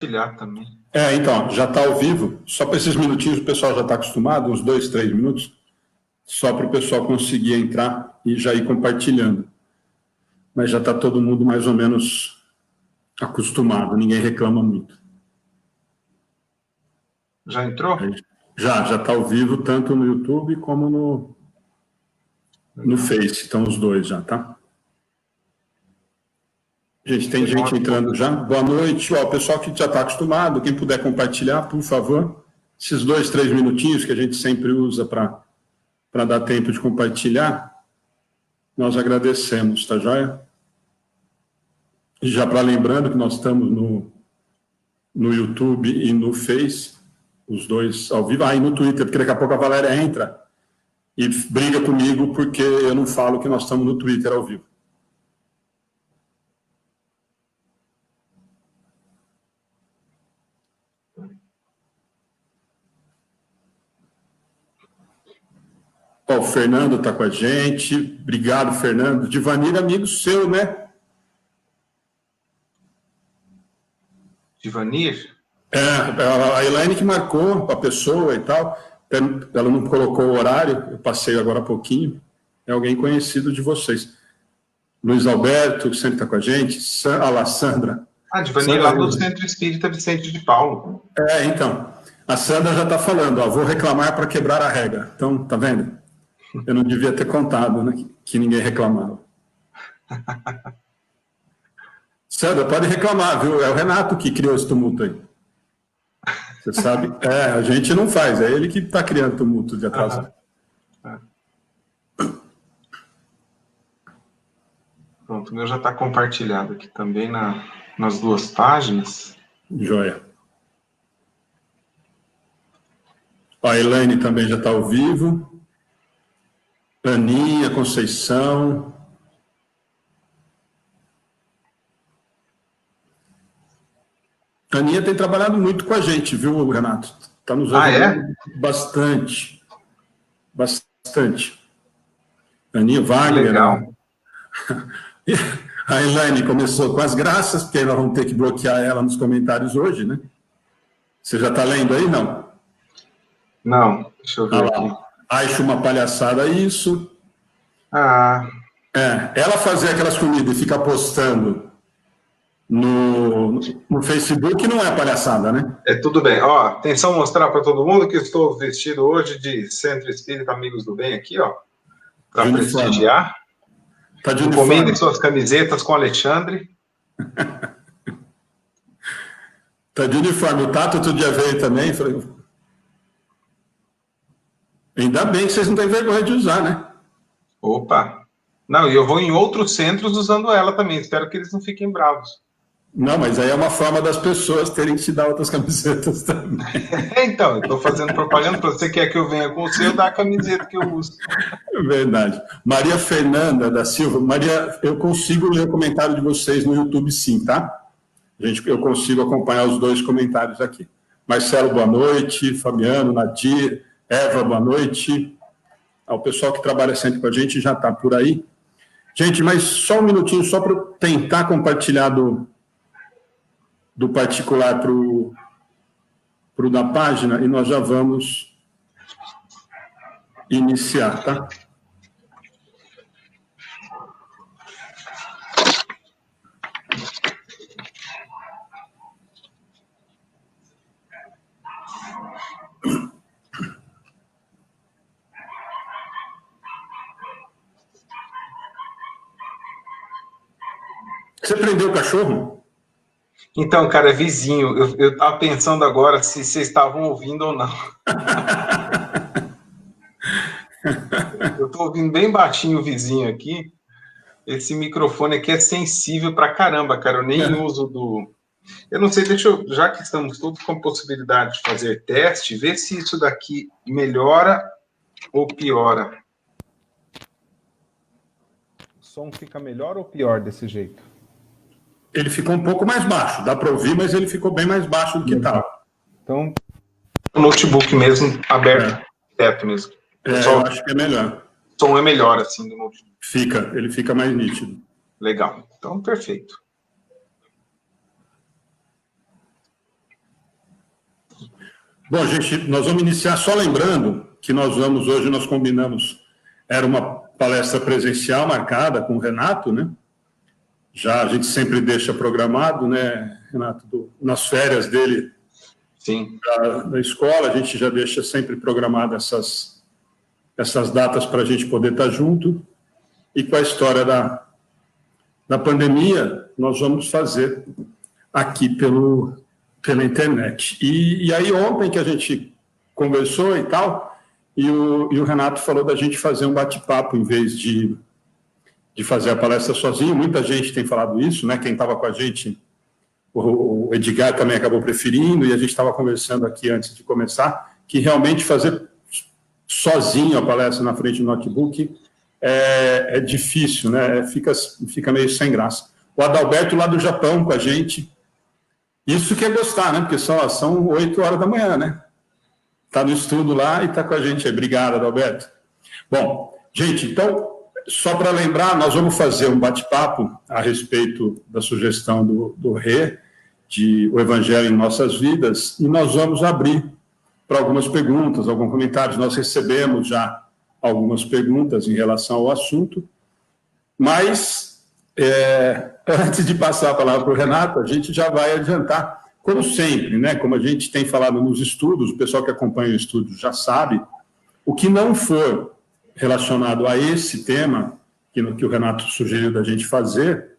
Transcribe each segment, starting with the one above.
Compartilhar também. Então, já está ao vivo. Só para esses minutinhos, o pessoal já está acostumado, uns 2, 3 minutos, só para o pessoal conseguir entrar e já ir compartilhando. Mas já está todo mundo mais ou menos acostumado, ninguém reclama muito. Já entrou? Já está ao vivo, tanto no YouTube como no Face. Estão os dois já, tá? Gente, tem gente entrando já. Boa noite. O pessoal que já está acostumado, quem puder compartilhar, por favor. Esses 2, 3 minutinhos que a gente sempre usa para dar tempo de compartilhar, nós agradecemos, tá joia? E já para lembrando que nós estamos no YouTube e no Face, os dois ao vivo. E no Twitter, porque daqui a pouco a Valéria entra e briga comigo porque eu não falo que nós estamos no Twitter ao vivo. O Fernando está com a gente. Obrigado, Fernando. Divanir, amigo seu, né? Divanir? A Elaine que marcou a pessoa e tal. Ela não colocou o horário, eu passei agora há pouquinho. É alguém conhecido de vocês. Luiz Alberto, que sempre está com a gente. A Sandra. Divanir lá do Centro Espírita Vicente de Paulo. Então. A Sandra já está falando, vou reclamar para quebrar a regra. Então, tá vendo? Eu não devia ter contado, né, que ninguém reclamava. Sandra, pode reclamar, viu? É o Renato que criou esse tumulto aí. Você sabe? A gente não faz, é ele que está criando tumulto de atrasado. Pronto, o meu já está compartilhado aqui também nas duas páginas. Joia. A Elaine também já está ao vivo. Aninha, Conceição. A Aninha tem trabalhado muito com a gente, viu, Renato? Está nos ajudando bastante. Bastante. Aninha Wagner. Legal. A Elaine começou com as graças, porque nós vamos ter que bloquear ela nos comentários hoje, né? Você já está lendo aí, não? Não, deixa eu ver aqui. Acho uma palhaçada isso. Ela fazer aquelas comidas e ficar postando no Facebook não é palhaçada, né? Tudo bem. Atenção, mostrar para todo mundo que eu estou vestido hoje de Centro Espírita Amigos do Bem aqui, para prestigiar. Tá de Encomendem suas camisetas com o Alexandre. Tá de uniforme. O Tato outro dia veio também. Falei, ainda bem que vocês não têm vergonha de usar, né? Opa! Não, e eu vou em outros centros usando ela também. Espero que eles não fiquem bravos. Não, mas aí é uma forma das pessoas terem que te dar outras camisetas também. Então, eu estou fazendo propaganda para você. Quer que eu venha com o seu, dá a camiseta que eu uso. É verdade. Maria Fernanda da Silva. Maria, eu consigo ler o comentário de vocês no YouTube, sim, tá? Eu consigo acompanhar os dois comentários aqui. Marcelo, boa noite. Fabiano, Nadir, Eva, boa noite. O pessoal que trabalha sempre com a gente já está por aí. Gente, mas só um minutinho, só para tentar compartilhar do particular para o da página, e nós já vamos iniciar, tá? Você prendeu o cachorro? Então, cara, é vizinho. Eu estava pensando agora se vocês estavam ouvindo ou não. Eu estou ouvindo bem baixinho o vizinho aqui. Esse microfone aqui é sensível pra caramba, cara. Eu nem uso do... Eu não sei, já que estamos todos com possibilidade de fazer teste, ver se isso daqui melhora ou piora. O som fica melhor ou pior desse jeito? Ele ficou um pouco mais baixo, dá para ouvir, mas ele ficou bem mais baixo do que estava. Então, o notebook mesmo, aberto, direto mesmo. Eu acho que é melhor. O som é melhor, assim, do notebook. Ele fica mais nítido. Legal. Então, perfeito. Bom, gente, nós vamos iniciar só lembrando que hoje nós combinamos, era uma palestra presencial marcada com o Renato, né? Já a gente sempre deixa programado, né, Renato, nas férias dele. Sim. Da escola, a gente já deixa sempre programado essas datas para a gente poder estar junto. E com a história da pandemia, nós vamos fazer aqui pela internet. E aí, ontem que a gente conversou e tal, e o Renato falou da gente fazer um bate-papo em vez de fazer a palestra sozinho. Muita gente tem falado isso, né? Quem estava com a gente, o Edgar também acabou preferindo, e a gente estava conversando aqui antes de começar, que realmente fazer sozinho a palestra na frente do notebook é difícil, né? Fica meio sem graça. O Adalberto lá do Japão com a gente, isso que é gostar, né? Porque são 8 horas da manhã, né? Está no estudo lá e está com a gente aí. Obrigado, Adalberto. Bom, gente, então, só para lembrar, nós vamos fazer um bate-papo a respeito da sugestão do Rê, de O Evangelho em Nossas Vidas, e nós vamos abrir para algumas perguntas, alguns comentários. Nós recebemos já algumas perguntas em relação ao assunto, mas antes de passar a palavra para o Renato, a gente já vai adiantar, como sempre, né? Como a gente tem falado nos estudos, o pessoal que acompanha o estudo já sabe, o que não for relacionado a esse tema que o Renato sugeriu da gente fazer,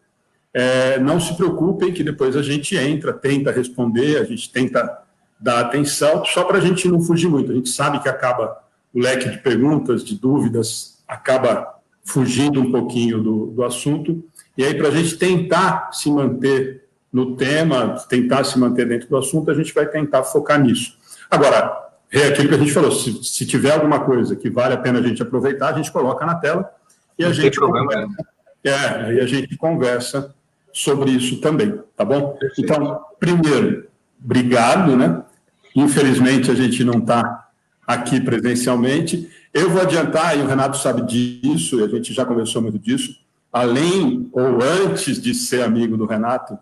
não se preocupem que depois a gente tenta responder, a gente tenta dar atenção, só para a gente não fugir muito. A gente sabe que acaba o leque de perguntas, de dúvidas, acaba fugindo um pouquinho do assunto, e aí para a gente tentar se manter no tema, tentar se manter dentro do assunto, a gente vai tentar focar nisso. Agora, é aquilo que a gente falou, se tiver alguma coisa que vale a pena a gente aproveitar, a gente coloca na tela e a gente conversa sobre isso também, tá bom? Então, primeiro, obrigado, né? Infelizmente, a gente não está aqui presencialmente. Eu vou adiantar, e o Renato sabe disso, e a gente já conversou muito disso, além ou antes de ser amigo do Renato,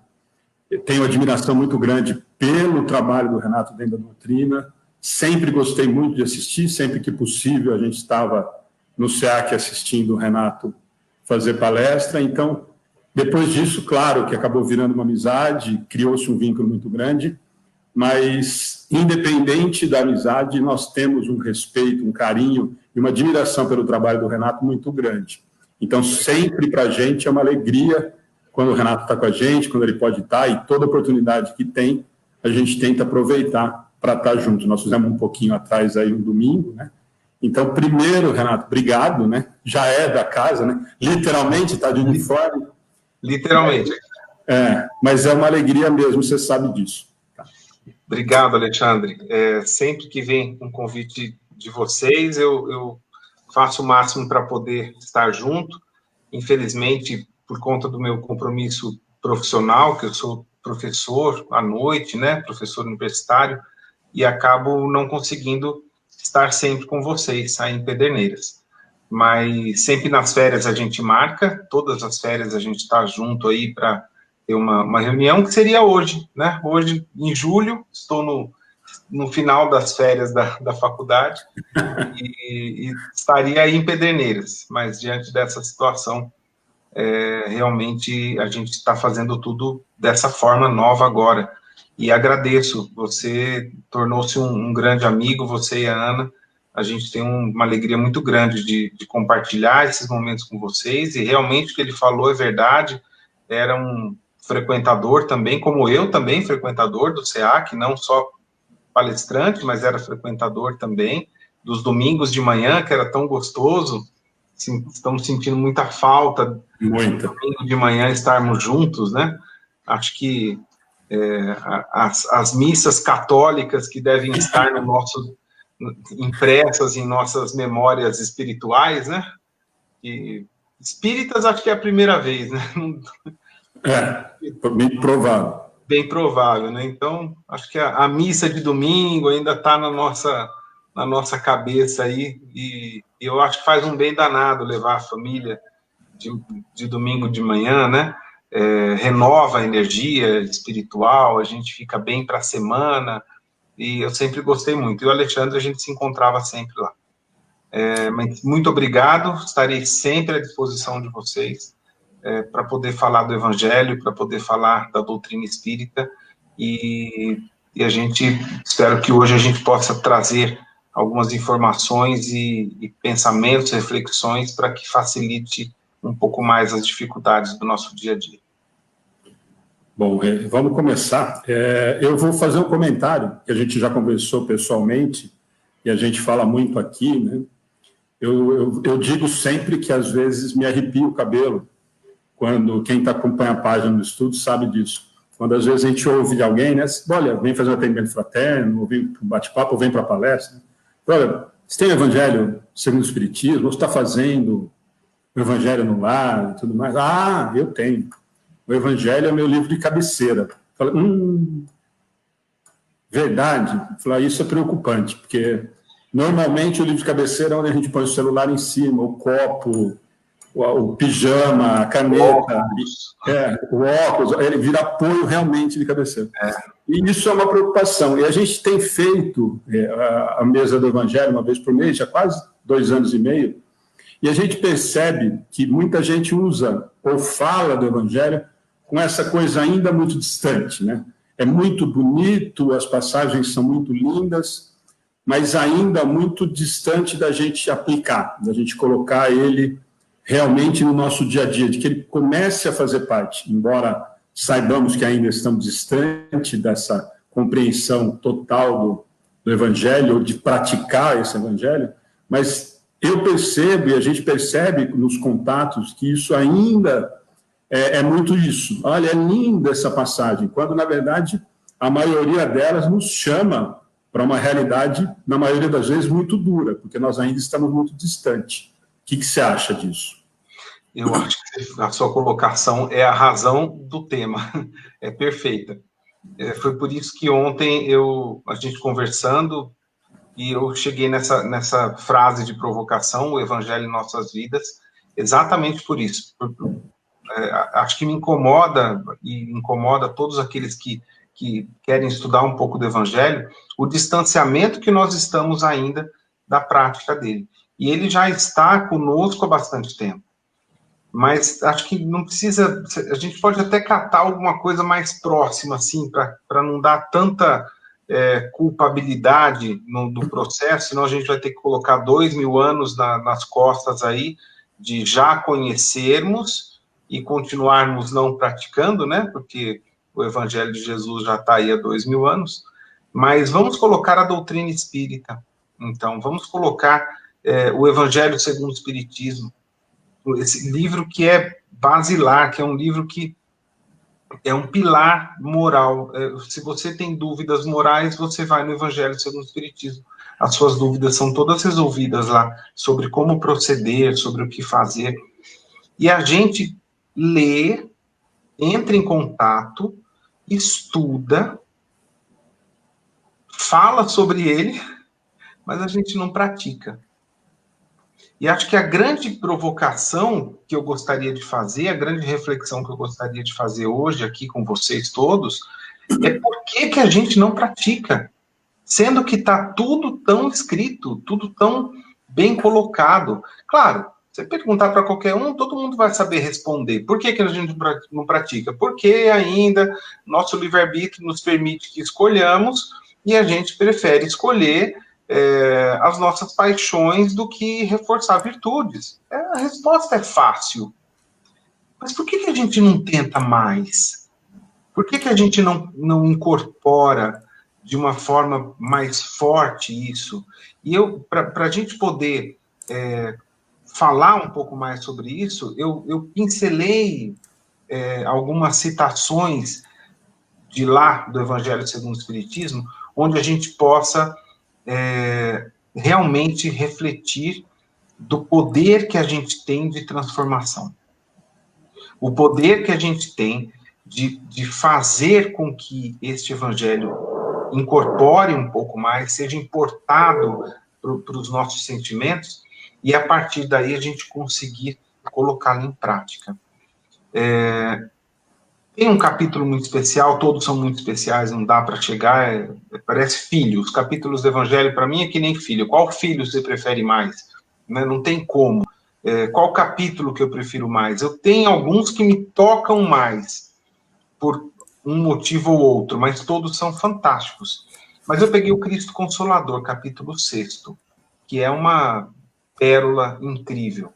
eu tenho admiração muito grande pelo trabalho do Renato dentro da doutrina. Sempre gostei muito de assistir, sempre que possível a gente estava no SEAC assistindo o Renato fazer palestra. Então, depois disso, claro que acabou virando uma amizade, criou-se um vínculo muito grande, mas independente da amizade, nós temos um respeito, um carinho e uma admiração pelo trabalho do Renato muito grande. Então, sempre para a gente é uma alegria quando o Renato está com a gente, quando ele pode estar, e toda oportunidade que tem, a gente tenta aproveitar para estar junto. Nós fizemos um pouquinho atrás aí um domingo, né? Então, primeiro, Renato, obrigado, né? Já é da casa, né? Literalmente está de uniforme. Literalmente. Mas é uma alegria mesmo, você sabe disso. Tá? Obrigado, Alexandre. Sempre que vem um convite de vocês, eu faço o máximo para poder estar junto. Infelizmente, por conta do meu compromisso profissional, que eu sou professor à noite, né? Professor universitário, e acabo não conseguindo estar sempre com vocês aí em Pederneiras. Mas sempre nas férias a gente marca, todas as férias a gente está junto aí para ter uma reunião, que seria hoje, né? Hoje, em julho, estou no final das férias da faculdade e estaria aí em Pederneiras, mas diante dessa situação, realmente a gente está fazendo tudo dessa forma nova agora. E agradeço, você tornou-se um grande amigo, você e a Ana. A gente tem uma alegria muito grande de compartilhar esses momentos com vocês, e realmente o que ele falou é verdade. Era um frequentador também, como eu também, frequentador do SEAC, não só palestrante, mas era frequentador também, dos domingos de manhã, que era tão gostoso. Estamos sentindo muita falta, domingo de manhã, estarmos juntos, né? Acho que as missas católicas que devem estar impressas em nossas memórias espirituais, né? E espíritas, acho que é a primeira vez, né? Bem provável. Bem provável, né? Então, acho que a missa de domingo ainda está na nossa cabeça aí, e eu acho que faz um bem danado levar a família de domingo de manhã, né? Renova a energia espiritual, a gente fica bem para a semana, e eu sempre gostei muito. E o Alexandre, a gente se encontrava sempre lá. Mas muito obrigado, estarei sempre à disposição de vocês para poder falar do Evangelho, para poder falar da doutrina espírita, e a gente, espero que hoje a gente possa trazer algumas informações e pensamentos, reflexões, para que facilite um pouco mais as dificuldades do nosso dia a dia. Bom, vamos começar. Eu vou fazer um comentário, que a gente já conversou pessoalmente, e a gente fala muito aqui, né? Eu digo sempre que, às vezes, me arrepia o cabelo, quando quem acompanha a página do estudo sabe disso. Quando, às vezes, a gente ouve de alguém, né? Olha, vem fazer um atendimento fraterno, ou vem para um bate-papo, ou vem para a palestra. Olha, você tem o Evangelho segundo o Espiritismo? Ou você está fazendo o Evangelho no lar e tudo mais? Ah, eu tenho. O Evangelho é meu livro de cabeceira. Fala, verdade? Fala, isso é preocupante, porque normalmente o livro de cabeceira é onde a gente põe o celular em cima, o copo, o pijama, a caneta, o óculos, ele vira apoio realmente de cabeceira. E isso é uma preocupação. E a gente tem feito a mesa do Evangelho uma vez por mês, já quase 2 anos e meio, e a gente percebe que muita gente usa ou fala do Evangelho com essa coisa ainda muito distante, né? É muito bonito, as passagens são muito lindas, mas ainda muito distante da gente aplicar, da gente colocar ele realmente no nosso dia a dia, de que ele comece a fazer parte, embora saibamos que ainda estamos distante dessa compreensão total do Evangelho, ou de praticar esse Evangelho, mas eu percebo, e a gente percebe nos contatos, que isso ainda é muito isso. Olha, é linda essa passagem, quando, na verdade, a maioria delas nos chama para uma realidade, na maioria das vezes, muito dura, porque nós ainda estamos muito distantes. O que você acha disso? Eu acho que a sua colocação é a razão do tema, é perfeita. Foi por isso que ontem a gente conversando, e eu cheguei nessa frase de provocação, o Evangelho em Nossas Vidas, exatamente por isso. Acho que me incomoda, e incomoda todos aqueles que querem estudar um pouco do Evangelho, o distanciamento que nós estamos ainda da prática dele. E ele já está conosco há bastante tempo. Mas acho que não precisa, a gente pode até catar alguma coisa mais próxima, assim, para não dar tanta culpabilidade do processo, senão a gente vai ter que colocar 2000 anos nas costas aí, de já conhecermos e continuarmos não praticando, né, porque o Evangelho de Jesus já está aí há 2000 anos, mas vamos colocar a doutrina espírita, então, vamos colocar o Evangelho segundo o Espiritismo, esse livro que é basilar, que é um livro que é um pilar moral. Se você tem dúvidas morais, você vai no Evangelho segundo o Espiritismo. As suas dúvidas são todas resolvidas lá, sobre como proceder, sobre o que fazer. E a gente lê, entra em contato, estuda, fala sobre ele, mas a gente não pratica. E acho que a grande provocação que eu gostaria de fazer, a grande reflexão que eu gostaria de fazer hoje aqui com vocês todos, é por que a gente não pratica? Sendo que está tudo tão escrito, tudo tão bem colocado. Claro, você perguntar para qualquer um, todo mundo vai saber responder. Por que a gente não pratica? Porque ainda nosso livre-arbítrio nos permite que escolhamos e a gente prefere escolher as nossas paixões do que reforçar virtudes. A resposta é fácil. Mas por que a gente não tenta mais? Por que a gente não incorpora de uma forma mais forte isso? E para a gente poder falar um pouco mais sobre isso, eu pincelei algumas citações de lá, do Evangelho segundo o Espiritismo, onde a gente possa realmente refletir do poder que a gente tem de transformação. O poder que a gente tem de fazer com que este Evangelho incorpore um pouco mais, seja importado para os nossos sentimentos, e a partir daí a gente conseguir colocá-lo em prática. Tem um capítulo muito especial, todos são muito especiais, não dá para chegar, parece filho. Os capítulos do Evangelho, para mim, é que nem filho. Qual filho você prefere mais? Né? Não tem como. Qual capítulo que eu prefiro mais? Eu tenho alguns que me tocam mais, por um motivo ou outro, mas todos são fantásticos. Mas eu peguei o Cristo Consolador, capítulo 6º, que é uma pérola incrível.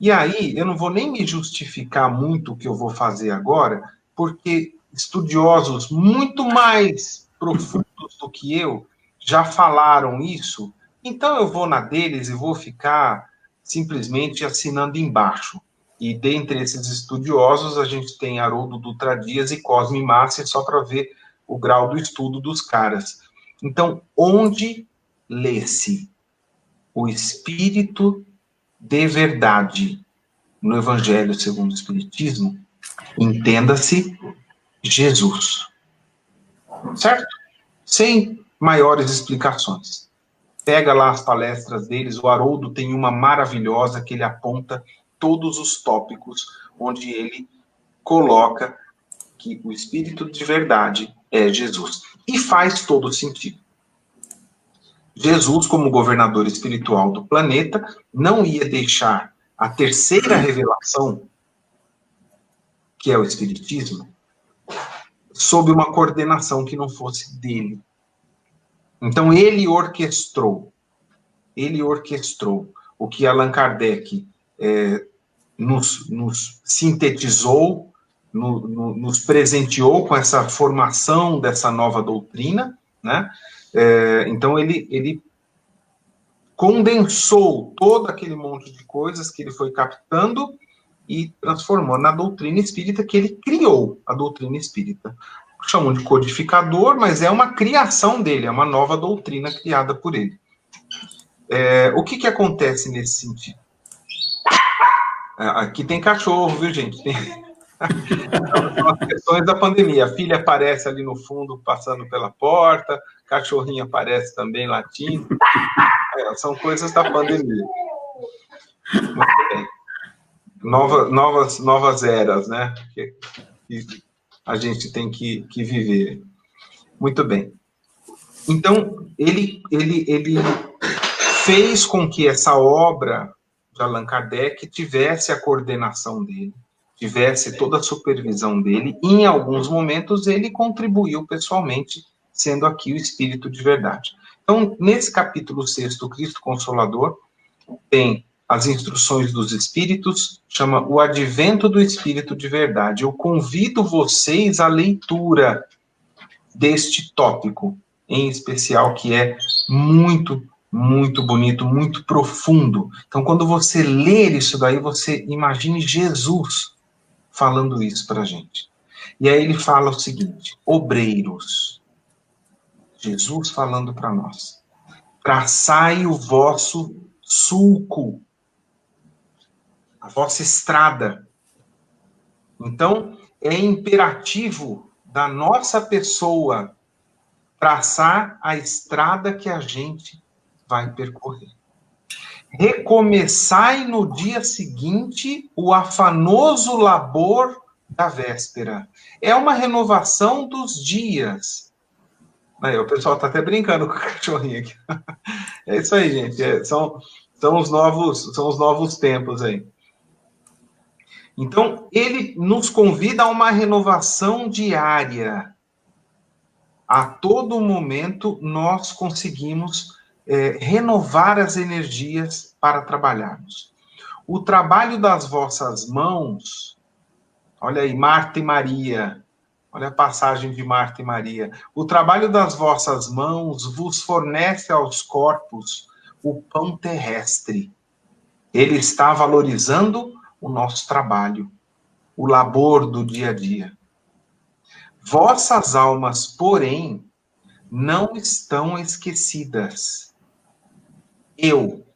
E aí, eu não vou nem me justificar muito o que eu vou fazer agora, porque estudiosos muito mais profundos do que eu já falaram isso, então eu vou na deles e vou ficar simplesmente assinando embaixo. E dentre esses estudiosos, a gente tem Haroldo Dutra Dias e Cosme Massi, só para ver o grau do estudo dos caras. Então, onde lê-se o Espírito de verdade no Evangelho segundo o Espiritismo, entenda-se Jesus. Certo? Sem maiores explicações. Pega lá as palestras deles, o Haroldo tem uma maravilhosa que ele aponta todos os tópicos onde ele coloca que o Espírito de verdade é Jesus. E faz todo sentido. Jesus, como governador espiritual do planeta, não ia deixar a terceira revelação, que é o Espiritismo, sob uma coordenação que não fosse dele. Então, ele orquestrou o que Allan Kardec nos sintetizou, nos presenteou com essa formação dessa nova doutrina, né? Então, ele condensou todo aquele monte de coisas que ele foi captando e transformou na doutrina espírita que ele criou, a doutrina espírita. Chamam de codificador, mas é uma criação dele, é uma nova doutrina criada por ele. O que acontece nesse sentido? Aqui tem cachorro, viu, gente? São as questões da pandemia. A filha aparece ali no fundo, passando pela porta, cachorrinho aparece também latindo. São coisas da pandemia. Muito bem. Novas eras, né? Que a gente tem que viver. Muito bem. Então, ele fez com que essa obra de Allan Kardec tivesse a coordenação dele, tivesse toda a supervisão dele, e em alguns momentos ele contribuiu pessoalmente, sendo aqui o Espírito de verdade. Então, nesse capítulo 6º, o Cristo Consolador, tem as instruções dos Espíritos, chama o Advento do Espírito de Verdade. Eu convido vocês à leitura deste tópico, em especial, que é muito, muito bonito, muito profundo. Então, quando você ler isso daí, você imagine Jesus falando isso para a gente. E aí ele fala o seguinte: obreiros, Jesus falando para nós, traçai o vosso sulco, a vossa estrada. Então, é imperativo da nossa pessoa traçar a estrada que a gente vai percorrer. Recomeçai no dia seguinte o afanoso labor da véspera. É uma renovação dos dias. Aí, o pessoal está até brincando com o cachorrinho aqui. É isso aí, gente. São os novos tempos aí. Então, ele nos convida a uma renovação diária. A todo momento, nós conseguimos renovar as energias para trabalharmos. O trabalho das vossas mãos, olha aí, Marta e Maria, olha a passagem de Marta e Maria. O trabalho das vossas mãos vos fornece aos corpos o pão terrestre. Ele está valorizando o nosso trabalho, o labor do dia a dia. Vossas almas, porém, não estão esquecidas. Eu,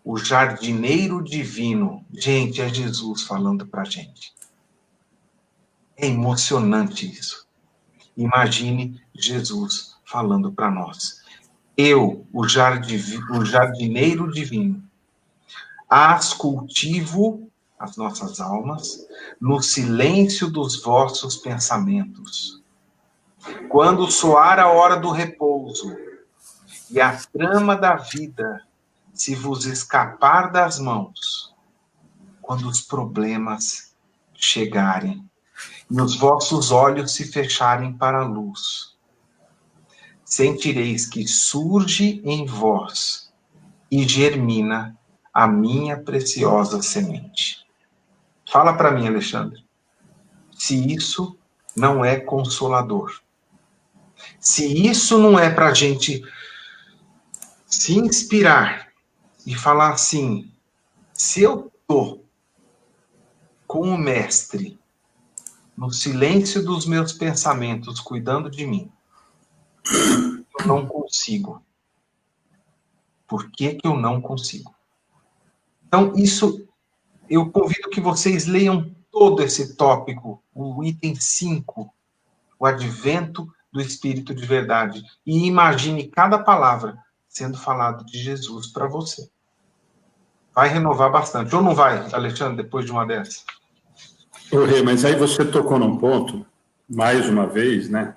o jardineiro divino, gente, é Jesus falando para a gente. É emocionante isso. Imagine Jesus falando para nós. Eu, o jardineiro divino, as cultivo as nossas almas, no silêncio dos vossos pensamentos. Quando soar a hora do repouso e a trama da vida se vos escapar das mãos, quando os problemas chegarem e os vossos olhos se fecharem para a luz, sentireis que surge em vós e germina a minha preciosa semente. Fala para mim, Alexandre, se isso não é consolador, se isso não é para a gente se inspirar e falar assim, se eu estou com o mestre no silêncio dos meus pensamentos, cuidando de mim, eu não consigo. Por que eu não consigo? Então, isso, eu convido que vocês leiam todo esse tópico, o item 5, o advento do Espírito de verdade, e imagine cada palavra sendo falado de Jesus para você. Vai renovar bastante. Ou não vai, Alexandre, depois de uma dessas? Ô, Rê, mas aí você tocou num ponto, mais uma vez, né,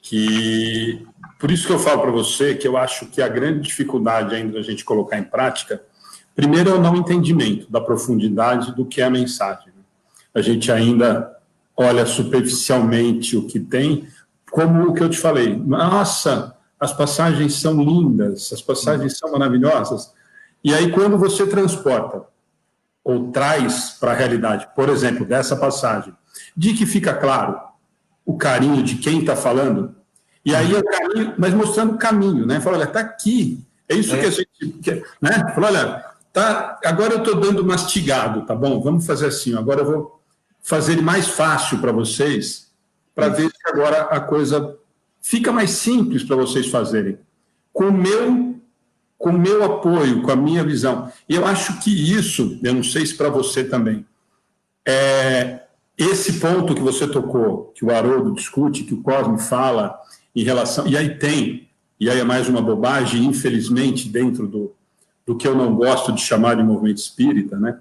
que... Por isso que eu falo para você que eu acho que a grande dificuldade ainda da gente colocar em prática, primeiro é o não entendimento da profundidade do que é a mensagem. A gente ainda olha superficialmente o que tem, como o que eu te falei. Nossa, as passagens são lindas, as passagens são maravilhosas. E aí, quando você transporta ou traz para a realidade, por exemplo, dessa passagem, de que fica claro o carinho de quem está falando, e aí é o caminho, mas mostrando o caminho, né? Fala, olha, está aqui, é isso que a gente quer, né? Fala, olha, tá, agora eu estou dando mastigado, tá bom? Vamos fazer assim, agora eu vou fazer ele mais fácil para vocês, para ver se agora a coisa fica mais simples para vocês fazerem. Com o meu apoio, com a minha visão. E eu acho que isso, eu não sei se para você também, esse ponto que você tocou, que o Haroldo discute, que o Cosme fala em relação... E aí é mais uma bobagem, infelizmente, dentro do que eu não gosto de chamar de movimento espírita, né?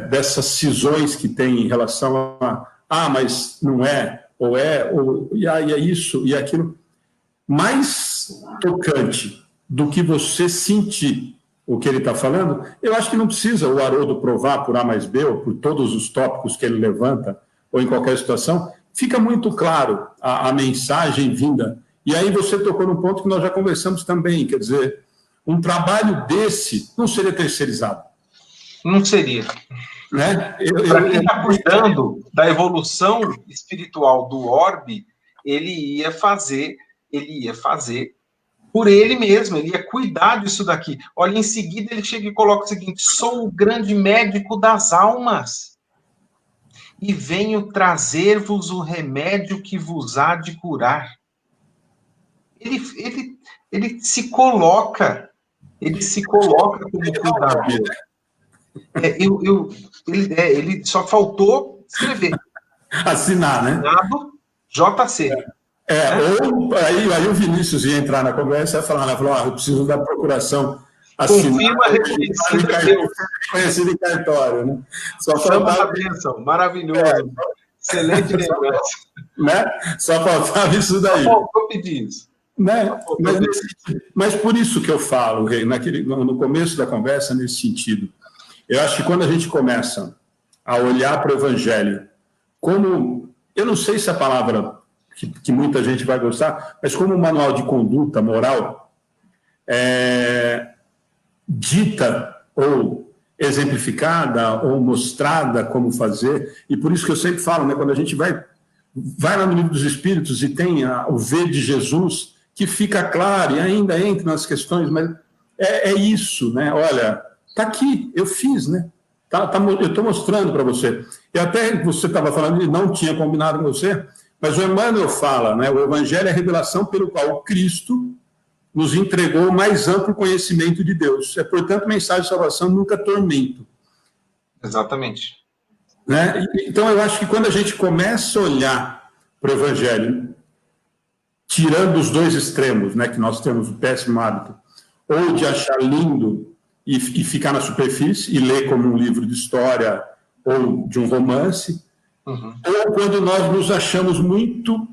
Dessas cisões que tem em relação a... mas não é, e aí é isso e aquilo. Mais tocante do que você sentir o que ele está falando, eu acho que não precisa o Haroldo provar por A mais B, ou por todos os tópicos que ele levanta, ou em qualquer situação, fica muito claro a mensagem vinda. E aí você tocou num ponto que nós já conversamos também, quer dizer, um trabalho desse não seria terceirizado. Não seria. Né? Para quem está cuidando da evolução espiritual do orbe, ele ia fazer por ele mesmo, ele ia cuidar disso daqui. Olha, em seguida ele chega e coloca o seguinte: sou o grande médico das almas e venho trazer-vos o remédio que vos há de curar. Ele se coloca como cuidador. Ele só faltou escrever. Assinar, né? Assinado JC. Ou aí o Vinícius ia entrar na conversa e ia falar, eu preciso da procuração confirma reconhecida em cartório, né? Só faltava a bênção, maravilhoso. Excelente lembrança. Né? Só faltava isso daí. Só faltou pedir isso. Né? Mas por isso que eu falo, Rei, no começo da conversa, nesse sentido, eu acho que quando a gente começa a olhar para o Evangelho como, eu não sei se a palavra que muita gente vai gostar, mas como um manual de conduta moral, dita ou exemplificada ou mostrada como fazer, e por isso que eu sempre falo, né, quando a gente vai lá no Livro dos Espíritos e tem o V de Jesus, que fica claro e ainda entra nas questões, mas é isso, né? Olha, está aqui, eu fiz, né? Eu estou mostrando para você. E até você estava falando, ele não tinha combinado com você, mas o Emmanuel fala, né? O Evangelho é a revelação pelo qual o Cristo nos entregou o mais amplo conhecimento de Deus. Portanto, mensagem de salvação nunca tormento. Exatamente. Né? Então, eu acho que quando a gente começa a olhar para o Evangelho, tirando os dois extremos, né, que nós temos o péssimo hábito, ou de achar lindo e ficar na superfície e ler como um livro de história ou de um romance, ou quando nós nos achamos muito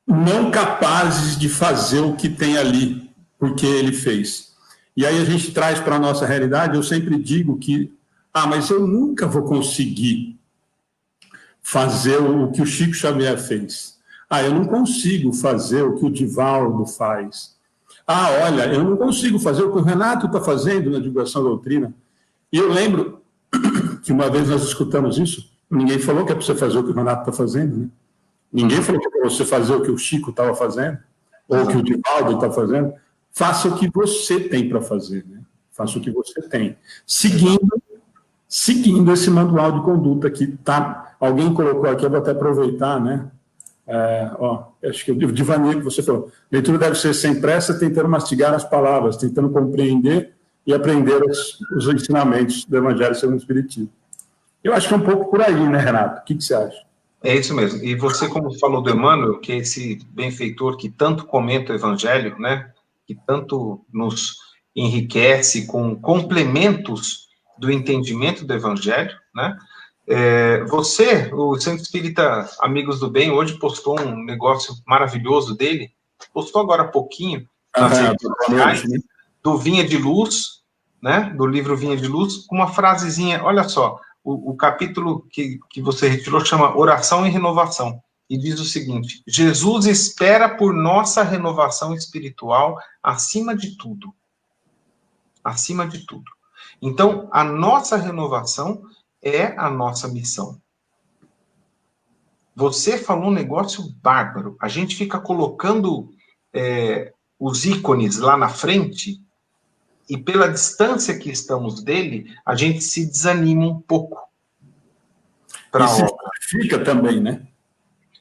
não capazes de fazer o que tem ali, porque ele fez. E aí a gente traz para a nossa realidade, eu sempre digo que, mas eu nunca vou conseguir fazer o que o Chico Xavier fez. Eu não consigo fazer o que o Divaldo faz. Olha, eu não consigo fazer o que o Renato está fazendo na divulgação da doutrina. E eu lembro que uma vez nós escutamos isso, ninguém falou que é para você fazer o que o Renato está fazendo, né? Ninguém falou que é para você fazer o que o Chico estava fazendo, ou o que o Divaldo está fazendo. Faça o que você tem para fazer, né? Faça o que você tem. Seguindo esse manual de conduta que tá, alguém colocou aqui, eu vou até aproveitar, né? Acho que o Divanir que você falou, leitura deve ser sem pressa, tentando mastigar as palavras, tentando compreender e aprender os ensinamentos do Evangelho segundo o Espiritismo. Eu acho que é um pouco por aí, né, Renato? O que você acha? É isso mesmo. E você, como falou do Emmanuel, que é esse benfeitor que tanto comenta o Evangelho, né? Que tanto nos enriquece com complementos do entendimento do Evangelho, né? Você, o Centro Espírita Amigos do Bem, hoje postou um negócio maravilhoso dele, postou agora há pouquinho nas redes sociais, né? Do Vinha de Luz, né? Do livro Vinha de Luz, com uma frasezinha, olha só, o capítulo que você retirou chama Oração e Renovação, e diz o seguinte: Jesus espera por nossa renovação espiritual acima de tudo. Acima de tudo. Então, a nossa renovação é a nossa missão. Você falou um negócio bárbaro. A gente fica colocando os ícones lá na frente e pela distância que estamos dele, a gente se desanima um pouco. E se fica também, né?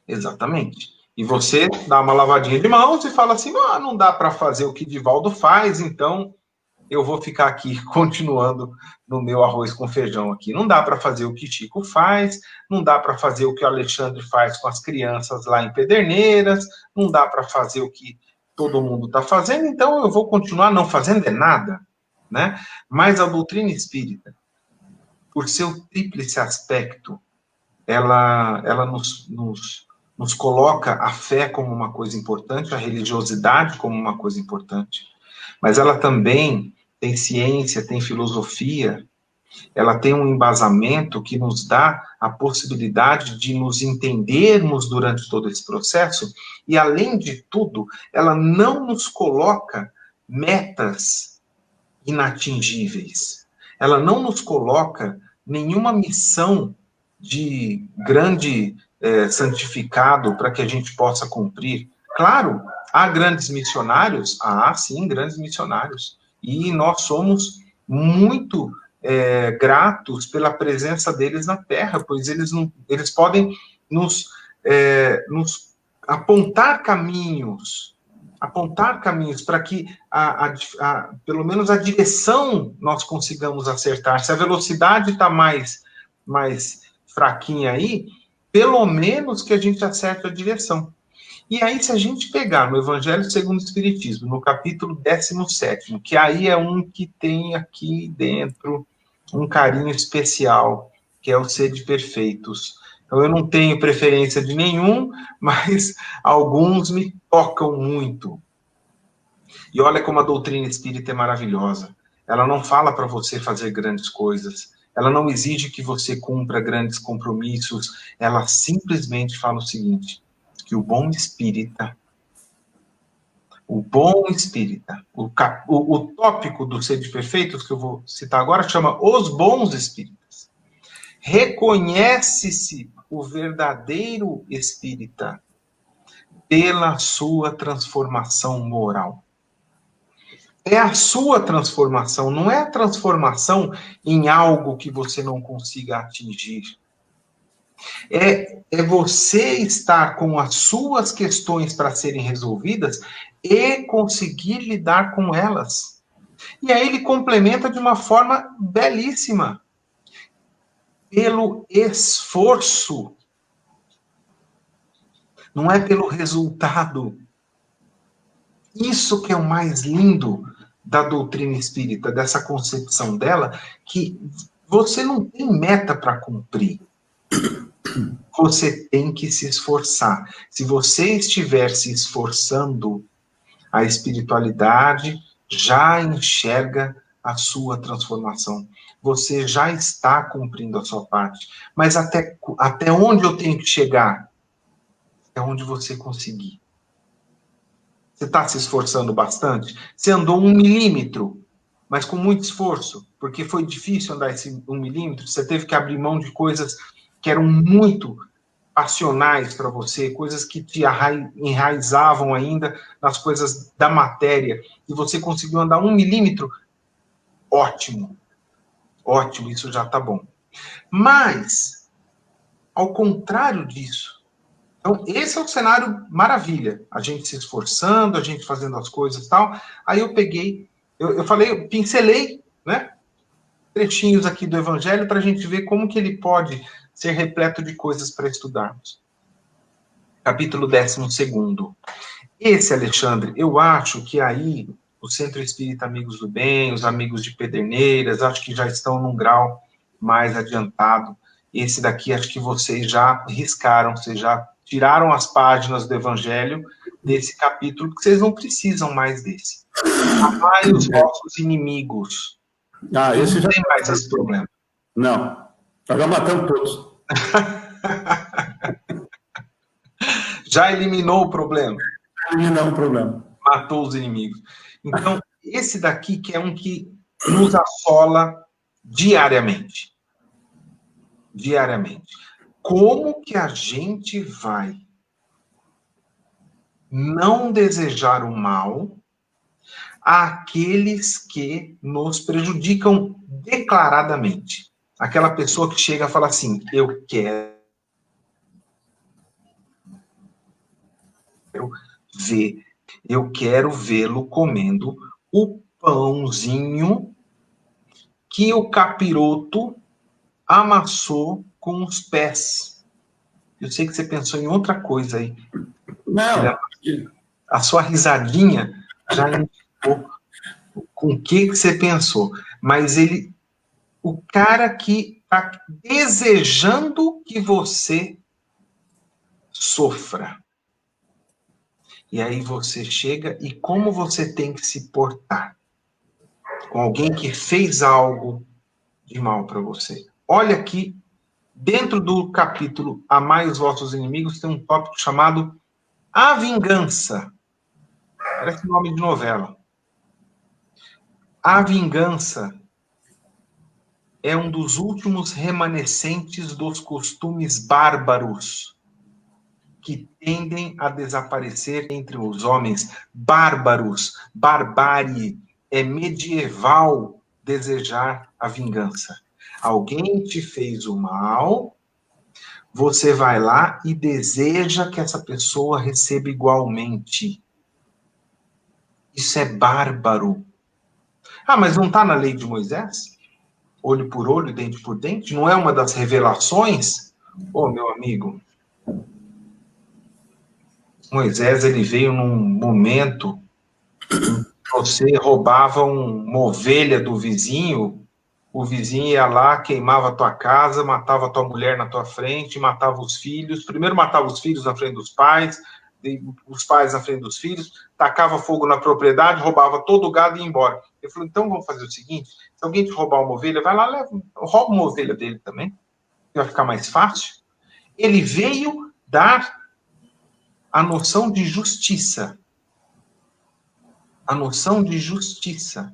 Exatamente. E você dá uma lavadinha de mãos e fala assim, não dá para fazer o que Divaldo faz, então eu vou ficar aqui continuando no meu arroz com feijão aqui. Não dá para fazer o que Chico faz, não dá para fazer o que o Alexandre faz com as crianças lá em Pederneiras, não dá para fazer o que todo mundo está fazendo, então eu vou continuar não fazendo nada, né? Mas a doutrina espírita, por seu tríplice aspecto, ela nos coloca a fé como uma coisa importante, a religiosidade como uma coisa importante, mas ela também tem ciência, tem filosofia, ela tem um embasamento que nos dá a possibilidade de nos entendermos durante todo esse processo, e além de tudo, ela não nos coloca metas inatingíveis, ela não nos coloca nenhuma missão de grande santificado para que a gente possa cumprir. Claro, há grandes missionários, sim, grandes missionários, e nós somos muito gratos pela presença deles na Terra, pois eles podem nos apontar caminhos para que pelo menos a direção nós consigamos acertar. Se a velocidade está mais fraquinha aí, pelo menos que a gente acerte a direção. E aí, se a gente pegar no Evangelho segundo o Espiritismo, no capítulo 17, que aí é um que tem aqui dentro um carinho especial, que é o Sede Perfeitos. Então, eu não tenho preferência de nenhum, mas alguns me tocam muito. E olha como a doutrina espírita é maravilhosa. Ela não fala para você fazer grandes coisas, ela não exige que você cumpra grandes compromissos, ela simplesmente fala o seguinte, que o tópico do Sede Perfeitos, que eu vou citar agora, chama Os Bons Espíritas. Reconhece-se o verdadeiro espírita pela sua transformação moral. É a sua transformação, não é a transformação em algo que você não consiga atingir. É você estar com as suas questões para serem resolvidas e conseguir lidar com elas. E aí ele complementa de uma forma belíssima. Pelo esforço. Não é pelo resultado. Isso que é o mais lindo da doutrina espírita, dessa concepção dela, que você não tem meta para cumprir. Você tem que se esforçar. Se você estiver se esforçando, a espiritualidade já enxerga a sua transformação. Você já está cumprindo a sua parte. Mas até onde eu tenho que chegar? É onde você conseguir. Você está se esforçando bastante? Você andou 1 milímetro, mas com muito esforço, porque foi difícil andar esse 1 milímetro, você teve que abrir mão de coisas que eram muito passionais para você, coisas que te enraizavam ainda nas coisas da matéria, e você conseguiu andar 1 milímetro, ótimo. Ótimo, isso já está bom. Mas, ao contrário disso, então, esse é o cenário maravilha. A gente se esforçando, a gente fazendo as coisas e tal. Aí eu peguei, eu falei, eu pincelei, né? Trechinhos aqui do Evangelho para a gente ver como que ele pode ser repleto de coisas para estudarmos. Capítulo 12. Esse, Alexandre, eu acho que aí o Centro Espírita Amigos do Bem, os amigos de Pederneiras, acho que já estão num grau mais adiantado. Esse daqui, acho que vocês já riscaram, vocês já tiraram as páginas do Evangelho desse capítulo, porque vocês não precisam mais desse. Amai os vossos inimigos. Esse não já tem mais esse problema. Não, nós já matamos todos. Já eliminou o problema. Eliminou o problema. Matou os inimigos. Então, esse daqui que é um que nos assola diariamente. Diariamente. Como que a gente vai não desejar o mal àqueles que nos prejudicam declaradamente? Aquela pessoa que chega e fala assim, eu quero vê-lo comendo o pãozinho que o capiroto amassou com os pés. Eu sei que você pensou em outra coisa aí. Não. A sua risadinha já indicou com o que você pensou. Mas o cara que está desejando que você sofra. E aí você chega e como você tem que se portar com alguém que fez algo de mal para você. Olha aqui, dentro do capítulo Amai os vossos inimigos, tem um tópico chamado A Vingança. Parece nome de novela. A vingança é um dos últimos remanescentes dos costumes bárbaros que tendem a desaparecer entre os homens. Bárbaros, barbárie, é medieval desejar a vingança. Alguém te fez o mal, você vai lá e deseja que essa pessoa receba igualmente. Isso é bárbaro. Mas não está na lei de Moisés? Olho por olho, dente por dente? Não é uma das revelações? Meu amigo, Moisés, ele veio num momento em que você roubava uma ovelha do vizinho, o vizinho ia lá, queimava a tua casa, matava a tua mulher na tua frente, matava os filhos, primeiro matava os filhos na frente dos pais, os pais na frente dos filhos, tacava fogo na propriedade, roubava todo o gado e ia embora. Ele falou, então vamos fazer o seguinte, se alguém te roubar uma ovelha, vai lá, rouba uma ovelha dele também, vai ficar mais fácil. Ele veio dar a noção de justiça. A noção de justiça.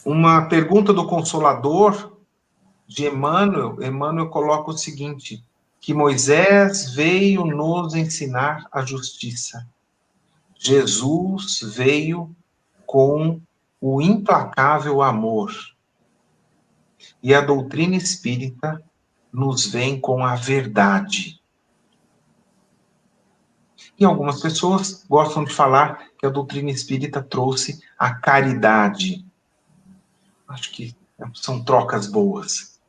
Uma pergunta do Consolador, de Emmanuel coloca o seguinte, que Moisés veio nos ensinar a justiça. Jesus veio com o implacável amor. E a doutrina espírita nos vem com a verdade. E algumas pessoas gostam de falar que a doutrina espírita trouxe a caridade. Acho que são trocas boas.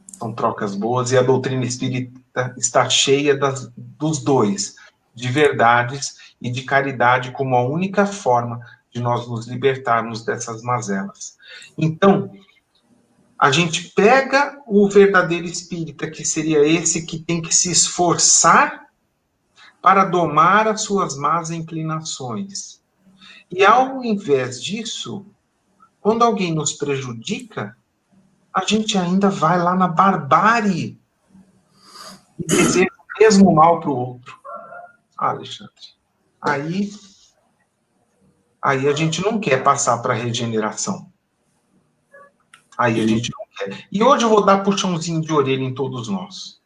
São trocas boas e a doutrina espírita está cheia dos dois, de verdades e de caridade como a única forma de nós nos libertarmos dessas mazelas. Então, a gente pega o verdadeiro espírita, que seria esse que tem que se esforçar para domar as suas más inclinações. E ao invés disso, quando alguém nos prejudica, a gente ainda vai lá na barbárie e deseja o mesmo mal para o outro. Alexandre, aí a gente não quer passar para a regeneração. Aí a gente não quer. E hoje eu vou dar puxãozinho de orelha em todos nós.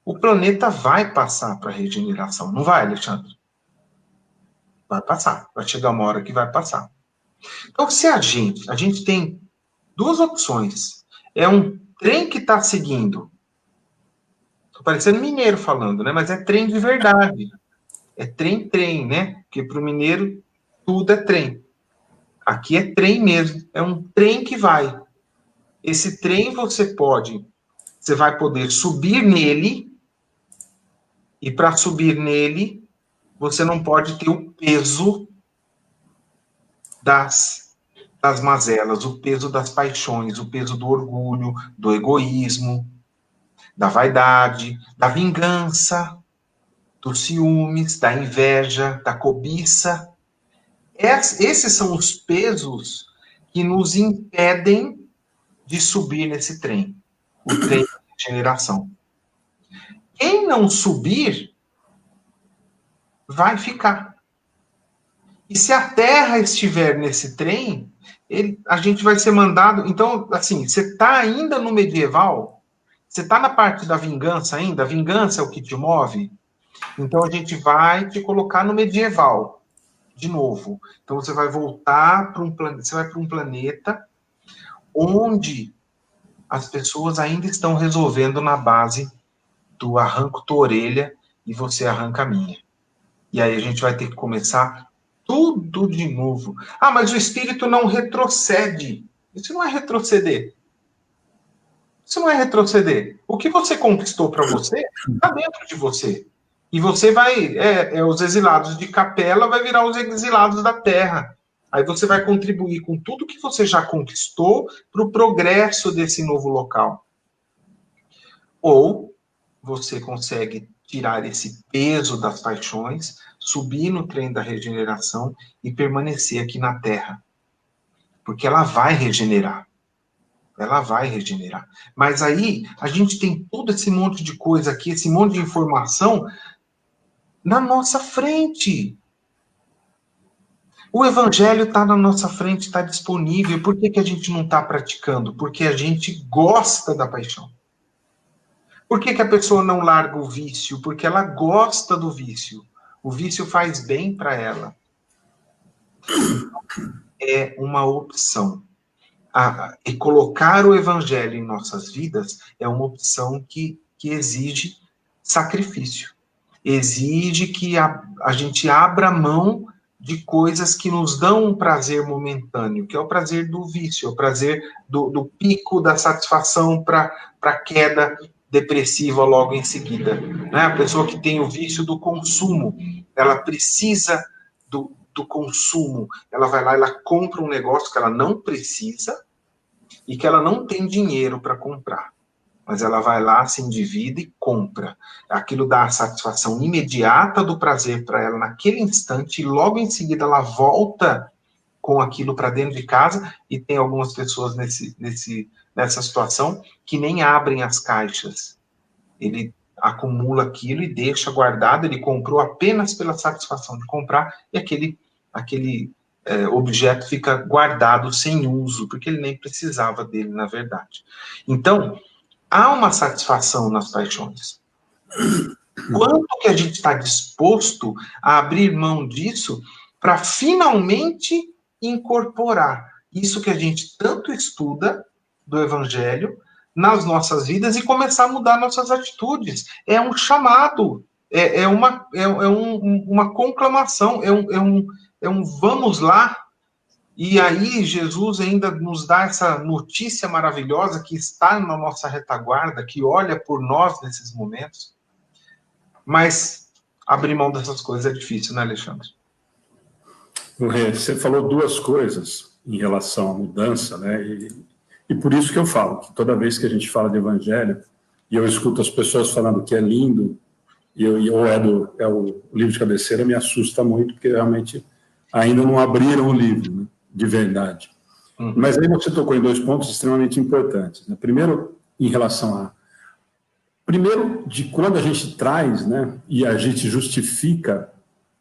O planeta vai passar para a regeneração, não vai, Alexandre? Vai passar. Vai chegar uma hora que vai passar. Então, se a gente tem duas opções. É um trem que está seguindo. Estou parecendo mineiro falando, né? Mas é trem de verdade. É trem, né? Porque para o mineiro tudo é trem. Aqui é trem mesmo. É um trem que vai. Esse trem você vai poder subir nele, e para subir nele, você não pode ter o peso das mazelas, o peso das paixões, o peso do orgulho, do egoísmo, da vaidade, da vingança, dos ciúmes, da inveja, da cobiça. Esses são os pesos que nos impedem de subir nesse trem, o trem da regeneração. Quem não subir, vai ficar. E se a Terra estiver nesse trem, a gente vai ser mandado... Então, assim, você está ainda no medieval, você está na parte da vingança ainda, a vingança é o que te move, então a gente vai te colocar no medieval, de novo. Então você vai voltar para um planeta, você vai para um planeta onde as pessoas ainda estão resolvendo na base do arranco tua orelha e você arranca a minha. E aí a gente vai ter que começar tudo de novo. Ah, mas o espírito não retrocede. Isso não é retroceder. Isso não é retroceder. O que você conquistou para você, está dentro de você. E você vai... os exilados de Capela vai virar os exilados da Terra. Aí você vai contribuir com tudo que você já conquistou para o progresso desse novo local. Ou você consegue tirar esse peso das paixões, subir no trem da regeneração e permanecer aqui na Terra. Porque ela vai regenerar. Ela vai regenerar. Mas aí, a gente tem todo esse monte de coisa aqui, esse monte de informação na nossa frente. O evangelho está na nossa frente, está disponível. Por que a gente não está praticando? Porque a gente gosta da paixão. Por que a pessoa não larga o vício? Porque ela gosta do vício. O vício faz bem para ela. É uma opção. E colocar o evangelho em nossas vidas é uma opção que exige sacrifício. Exige que a gente abra mão de coisas que nos dão um prazer momentâneo, que é o prazer do vício, é o prazer do pico da satisfação para a queda depressiva logo em seguida. Né? A pessoa que tem o vício do consumo, ela precisa do consumo, ela vai lá, ela compra um negócio que ela não precisa e que ela não tem dinheiro para comprar. Mas ela vai lá, se endivida e compra. Aquilo dá a satisfação imediata do prazer para ela naquele instante, e logo em seguida ela volta com aquilo para dentro de casa, e tem algumas pessoas nessa situação que nem abrem as caixas. Ele acumula aquilo e deixa guardado, ele comprou apenas pela satisfação de comprar, e aquele objeto fica guardado sem uso, porque ele nem precisava dele, na verdade. Então, há uma satisfação nas paixões. Quanto que a gente está disposto a abrir mão disso para finalmente incorporar isso que a gente tanto estuda do Evangelho nas nossas vidas e começar a mudar nossas atitudes? É um chamado, é uma conclamação, é um vamos lá. E aí Jesus ainda nos dá essa notícia maravilhosa que está na nossa retaguarda, que olha por nós nesses momentos. Mas abrir mão dessas coisas é difícil, né, Alexandre? Você falou duas coisas em relação à mudança, né? E por isso que eu falo que toda vez que a gente fala de evangelho, e eu escuto as pessoas falando que é lindo, ou é o livro de cabeceira, me assusta muito, porque realmente ainda não abriram o livro, né, de verdade. Mas aí você tocou em dois pontos extremamente importantes, né? Primeiro, em relação Primeiro, de quando a gente traz, né, e a gente justifica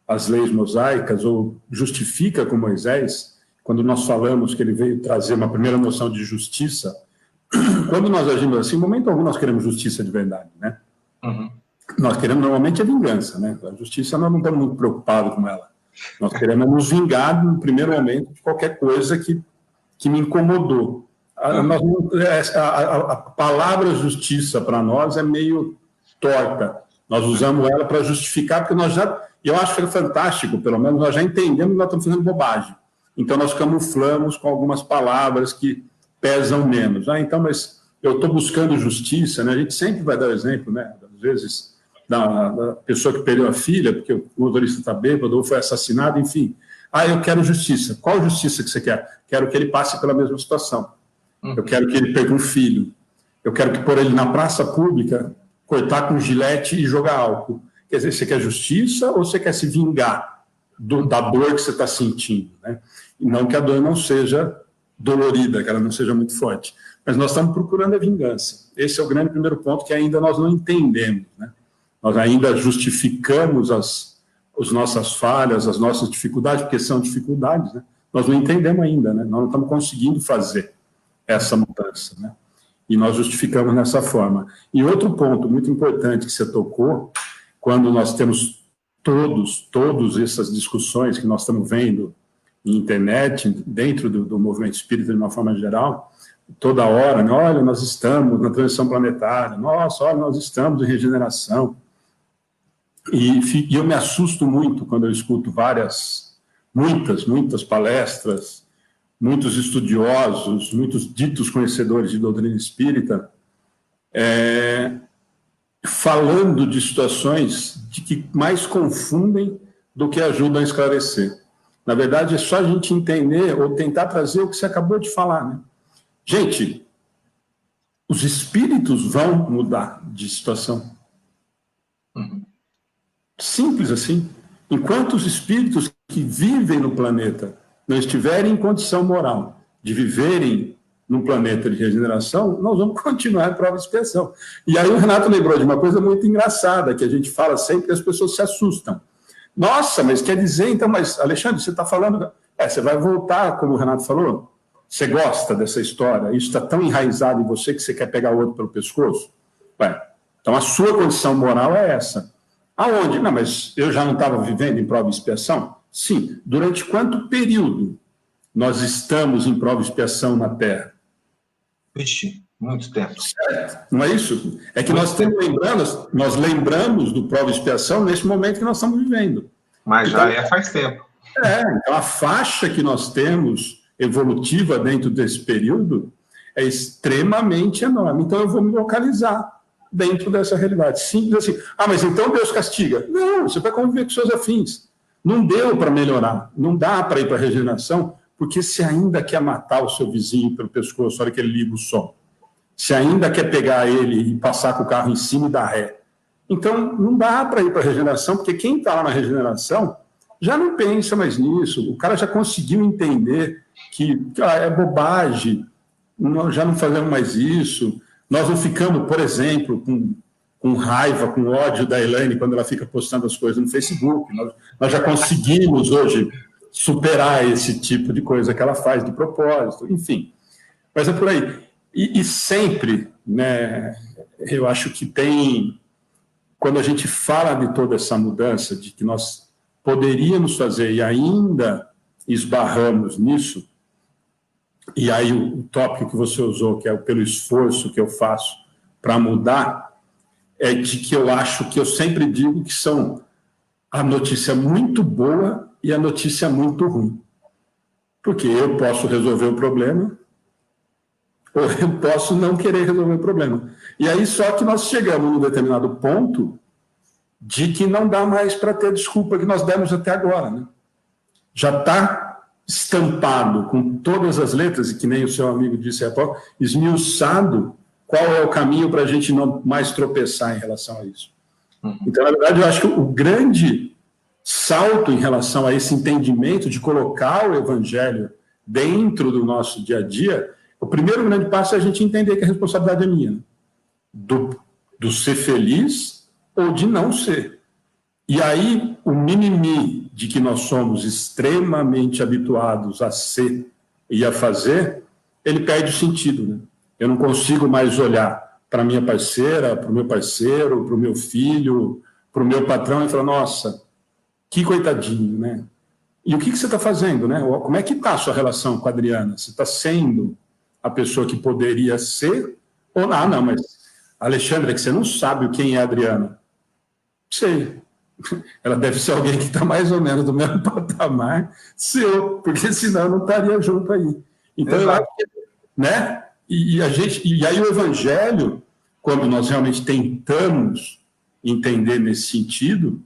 as leis mosaicas, ou justifica com Moisés, quando nós falamos que ele veio trazer uma primeira noção de justiça, quando nós agimos assim, em momento algum nós queremos justiça de verdade, né? Nós queremos normalmente a vingança, né? A justiça nós não estamos muito preocupados com ela. Nós queremos nos vingar no primeiro momento de qualquer coisa que me incomodou. A palavra justiça para nós é meio torta. Nós usamos ela para justificar, porque eu acho que é fantástico, pelo menos nós já entendemos que nós estamos fazendo bobagem. Então nós camuflamos com algumas palavras que pesam menos. Então, mas eu estou buscando justiça, né? A gente sempre vai dar exemplo, né? Às vezes, da pessoa que perdeu a filha, porque o motorista está bêbado ou foi assassinado, enfim. Eu quero justiça. Qual justiça que você quer? Quero que ele passe pela mesma situação. Eu quero que ele perca um filho. Eu quero que pôr ele na praça pública, cortar com gilete e jogar álcool. Quer dizer, você quer justiça ou você quer se vingar da dor que você está sentindo, né? E não que a dor não seja dolorida, que ela não seja muito forte. Mas nós estamos procurando a vingança. Esse é o grande primeiro ponto que ainda nós não entendemos, né? Nós ainda justificamos as nossas falhas, as nossas dificuldades, porque são dificuldades, né? Nós não entendemos ainda, né? Nós não estamos conseguindo fazer essa mudança, né? E nós justificamos dessa forma. E outro ponto muito importante que você tocou, quando nós temos todas essas discussões que nós estamos vendo em internet, dentro do movimento espírita de uma forma geral, toda hora, né? Olha, nós estamos na transição planetária, nossa, olha, nós estamos em regeneração. E eu me assusto muito quando eu escuto muitas palestras, muitos estudiosos, muitos ditos conhecedores de doutrina espírita, falando de situações de que mais confundem do que ajudam a esclarecer. Na verdade, é só a gente entender ou tentar trazer o que você acabou de falar, né? Gente, os espíritos vão mudar de situação. Simples assim. Enquanto os espíritos que vivem no planeta não estiverem em condição moral de viverem num planeta de regeneração, nós vamos continuar em prova de expiação. E aí o Renato lembrou de uma coisa muito engraçada, que a gente fala sempre e as pessoas se assustam. Nossa, mas quer dizer, então, mas Alexandre, você está falando... você vai voltar, como o Renato falou, você gosta dessa história, isso está tão enraizado em você que você quer pegar o outro pelo pescoço? Então a sua condição moral é essa. Aonde? Não, mas eu já não estava vivendo em prova de expiação? Sim. Durante quanto período nós estamos em prova de expiação na Terra? Vixe, muito tempo. Certo. Não é isso? É que nós lembramos do prova de expiação nesse momento que nós estamos vivendo. Mas então, já faz tempo. Então a faixa que nós temos evolutiva dentro desse período é extremamente enorme. Então eu vou me localizar dentro dessa realidade. Simples assim. Mas então Deus castiga. Não, você vai conviver com seus afins. Não deu para melhorar, não dá para ir para a regeneração, porque se ainda quer matar o seu vizinho pelo pescoço na hora que ele liga o som, se ainda quer pegar ele e passar com o carro em cima e dar ré. Então, não dá para ir para a regeneração, porque quem está lá na regeneração já não pensa mais nisso, o cara já conseguiu entender que é bobagem, já não fazemos mais isso, nós não ficamos, por exemplo, com raiva, com ódio da Elaine quando ela fica postando as coisas no Facebook. Nós já conseguimos hoje superar esse tipo de coisa que ela faz de propósito, enfim. Mas é por aí. E sempre, né, eu acho que tem... Quando a gente fala de toda essa mudança, de que nós poderíamos fazer e ainda esbarramos nisso, e aí o tópico que você usou, que é pelo esforço que eu faço para mudar, é de que eu acho que eu sempre digo que são a notícia muito boa e a notícia muito ruim. Porque eu posso resolver o problema ou eu posso não querer resolver o problema. E aí só que nós chegamos num determinado ponto de que não dá mais para ter desculpa que nós demos até agora, né? já está estampado com todas as letras, e que nem o seu amigo disse há pouco, esmiuçado qual é o caminho para a gente não mais tropeçar em relação a isso. Então, na verdade, eu acho que o grande salto em relação a esse entendimento de colocar o evangelho dentro do nosso dia a dia, o primeiro grande passo é a gente entender que a responsabilidade é minha, né? do ser feliz ou de não ser. E aí, o mimimi de que nós somos extremamente habituados a ser e a fazer, ele perde o sentido, né? Eu não consigo mais olhar para a minha parceira, para o meu parceiro, para o meu filho, para o meu patrão e falar, nossa, que coitadinho, né? E o que você está fazendo, né? Como é que está a sua relação com a Adriana? Você está sendo a pessoa que poderia ser? Ou não, mas, Alexandre, é que você não sabe quem é a Adriana. Sei. Ela deve ser alguém que está mais ou menos do mesmo patamar seu, porque senão eu não estaria junto aí. Então, eu acho que, né? E aí o evangelho, quando nós realmente tentamos entender nesse sentido,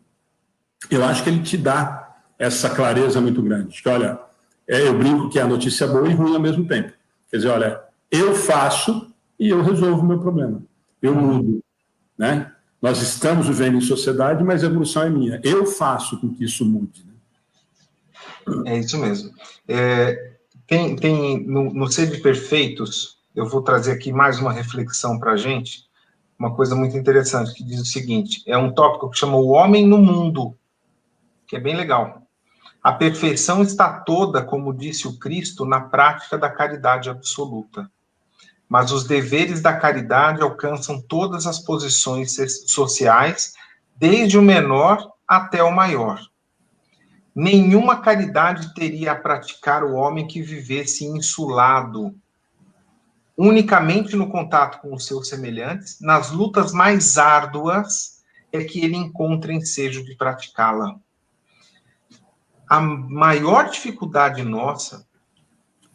eu acho que ele te dá essa clareza muito grande. Que, olha, eu brinco que é a notícia boa e ruim ao mesmo tempo. Quer dizer, olha, eu faço e eu resolvo o meu problema. Eu mudo, né? Nós estamos vivendo em sociedade, mas a evolução é minha. Eu faço com que isso mude. Né? É isso mesmo. No Ser de Perfeitos, eu vou trazer aqui mais uma reflexão para a gente, uma coisa muito interessante, que diz o seguinte, é um tópico que chama O Homem no Mundo, que é bem legal. A perfeição está toda, como disse o Cristo, na prática da caridade absoluta. Mas os deveres da caridade alcançam todas as posições sociais, desde o menor até o maior. Nenhuma caridade teria a praticar o homem que vivesse insulado, unicamente no contato com os seus semelhantes, nas lutas mais árduas é que ele encontra ensejo de praticá-la. A maior dificuldade nossa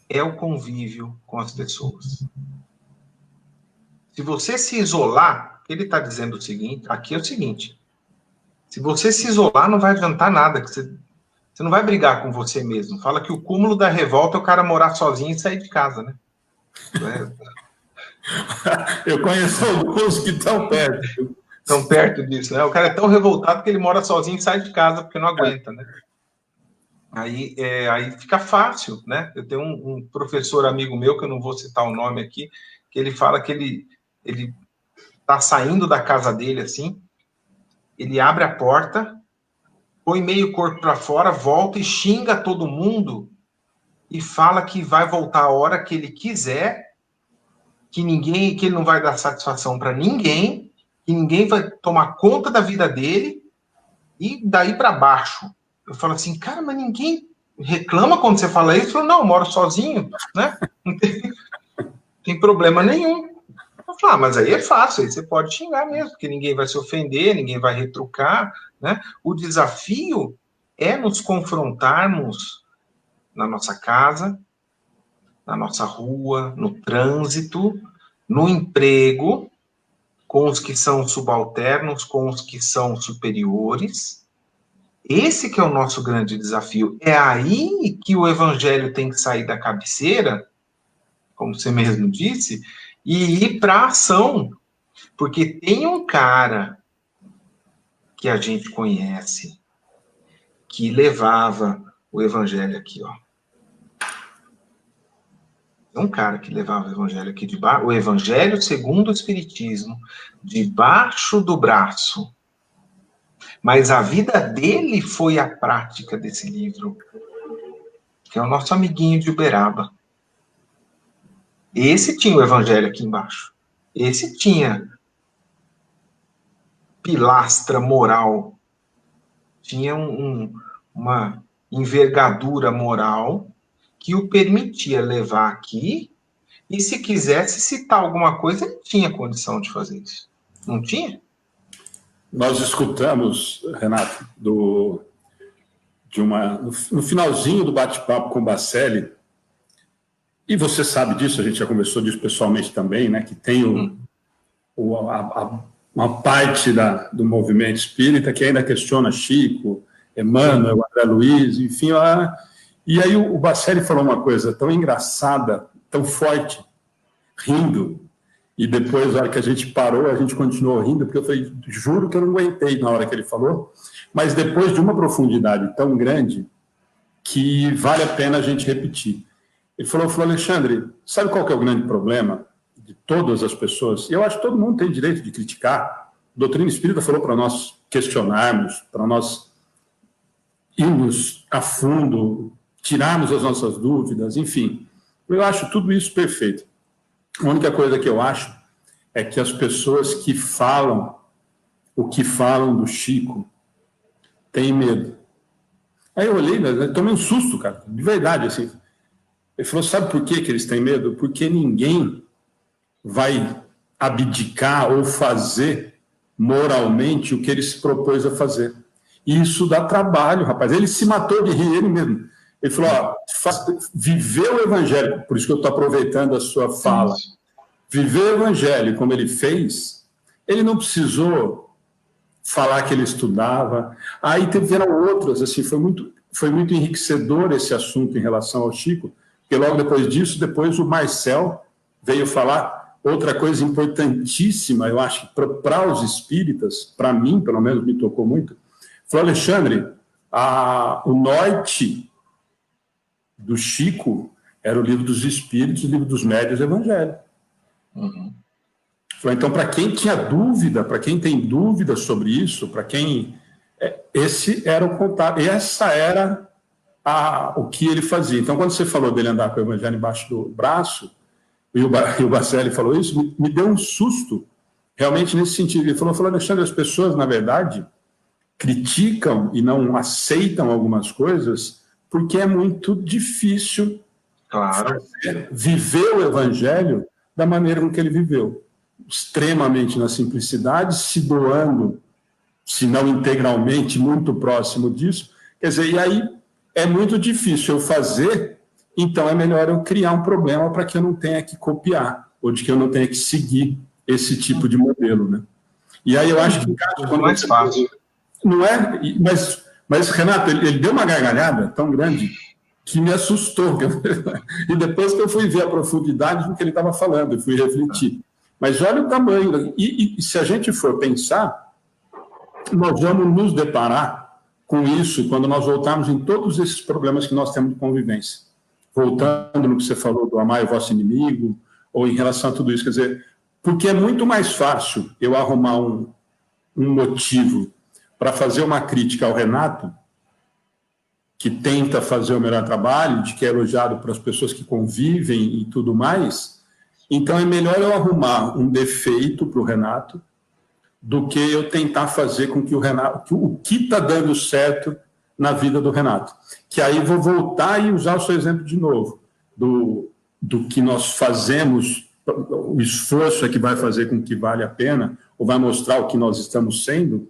é o convívio com as pessoas. Se você se isolar, ele está dizendo o seguinte, aqui é o seguinte, se você se isolar, não vai adiantar nada, que você não vai brigar com você mesmo. Fala que o cúmulo da revolta é o cara morar sozinho e sair de casa, né? Eu conheço alguns que estão perto. Estão perto disso, né? O cara é tão revoltado que ele mora sozinho e sai de casa porque não aguenta, né? Aí fica fácil, né? Eu tenho um professor amigo meu, que eu não vou citar o nome aqui, que ele fala que ele tá saindo da casa dele, assim, ele abre a porta, põe meio corpo para fora, volta e xinga todo mundo e fala que vai voltar a hora que ele quiser, que ele não vai dar satisfação para ninguém, que ninguém vai tomar conta da vida dele e daí para baixo. Eu falo assim, cara, mas ninguém reclama quando você fala isso? Eu falo, não, eu moro sozinho, né? Não tem problema nenhum. Eu falo, mas aí é fácil, aí você pode xingar mesmo, porque ninguém vai se ofender, ninguém vai retrucar, né? O desafio é nos confrontarmos na nossa casa, na nossa rua, no trânsito, no emprego, com os que são subalternos, com os que são superiores. Esse que é o nosso grande desafio. É aí que o evangelho tem que sair da cabeceira, como você mesmo disse, e ir para a ação. Porque tem um cara que a gente conhece que levava o evangelho aqui, ó. Um cara que levava o evangelho aqui debaixo, o evangelho segundo o Espiritismo, debaixo do braço. Mas a vida dele foi a prática desse livro, que é o nosso amiguinho de Uberaba. Esse tinha o evangelho aqui embaixo. Esse tinha pilastra moral. Tinha uma envergadura moral que o permitia levar aqui, e se quisesse citar alguma coisa, ele tinha condição de fazer isso. Não tinha? Nós escutamos, Renato, no finalzinho do bate-papo com o Bacelli, e você sabe disso, a gente já conversou disso pessoalmente também, né, que tem uma parte do movimento espírita que ainda questiona Chico, Emmanuel, André Luiz, enfim. E aí o Bacelli falou uma coisa tão engraçada, tão forte, rindo. E depois, na hora que a gente parou, a gente continuou rindo, porque eu falei, juro que eu não aguentei na hora que ele falou, mas depois de uma profundidade tão grande que vale a pena a gente repetir. Ele falou, Alexandre, sabe qual que é o grande problema de todas as pessoas? E eu acho que todo mundo tem direito de criticar. A doutrina espírita falou para nós questionarmos, para nós irmos a fundo, tirarmos as nossas dúvidas, enfim. Eu acho tudo isso perfeito. A única coisa que eu acho é que as pessoas que falam o que falam do Chico têm medo. Aí eu olhei, eu tomei um susto, cara, de verdade, assim. Ele falou, sabe por que eles têm medo? Porque ninguém vai abdicar ou fazer moralmente o que ele se propôs a fazer. E isso dá trabalho, rapaz. Ele se matou de rir, ele mesmo. Ele falou, viver o evangelho, por isso que eu estou aproveitando a sua fala, viver o evangelho como ele fez, ele não precisou falar que ele estudava. Aí tiveram outras, assim, foi muito enriquecedor esse assunto em relação ao Chico, porque logo depois disso, depois o Marcel veio falar outra coisa importantíssima, eu acho, para os espíritas, para mim, pelo menos, me tocou muito. Falou, Alexandre, o norte do Chico era o Livro dos Espíritos, o Livro dos Médiuns e o Evangelho. Uhum. Então, para quem tinha dúvida, para quem tem dúvida sobre isso, para quem... Esse era o contato, essa era o que ele fazia. Então, quando você falou dele andar com o Evangelho embaixo do braço, e o Bacelli falou isso, me deu um susto, realmente nesse sentido. Ele falou, Alexandre, as pessoas, na verdade, criticam e não aceitam algumas coisas porque é muito difícil viver o Evangelho da maneira com que ele viveu. Extremamente na simplicidade, se doando, se não integralmente, muito próximo disso. Quer dizer, e aí é muito difícil eu fazer, então é melhor eu criar um problema para que eu não tenha que copiar, ou de que eu não tenha que seguir esse tipo de modelo, né? E aí eu acho que... É mais fácil. Não é? Mas Renato, ele deu uma gargalhada tão grande que me assustou. E depois que eu fui ver a profundidade do que ele estava falando, eu fui refletir. Mas olha o tamanho. E se a gente for pensar, nós vamos nos deparar com isso quando nós voltarmos em todos esses problemas que nós temos de convivência. Voltando no que você falou do amar o vosso inimigo, ou em relação a tudo isso. Quer dizer, porque é muito mais fácil eu arrumar um motivo para fazer uma crítica ao Renato, que tenta fazer o melhor trabalho, de que é elogiado para as pessoas que convivem e tudo mais, então é melhor eu arrumar um defeito para o Renato do que eu tentar fazer com que o Renato, o que está dando certo na vida do Renato. Que aí vou voltar e usar o seu exemplo de novo, do que nós fazemos, o esforço é que vai fazer com que vale a pena, ou vai mostrar o que nós estamos sendo,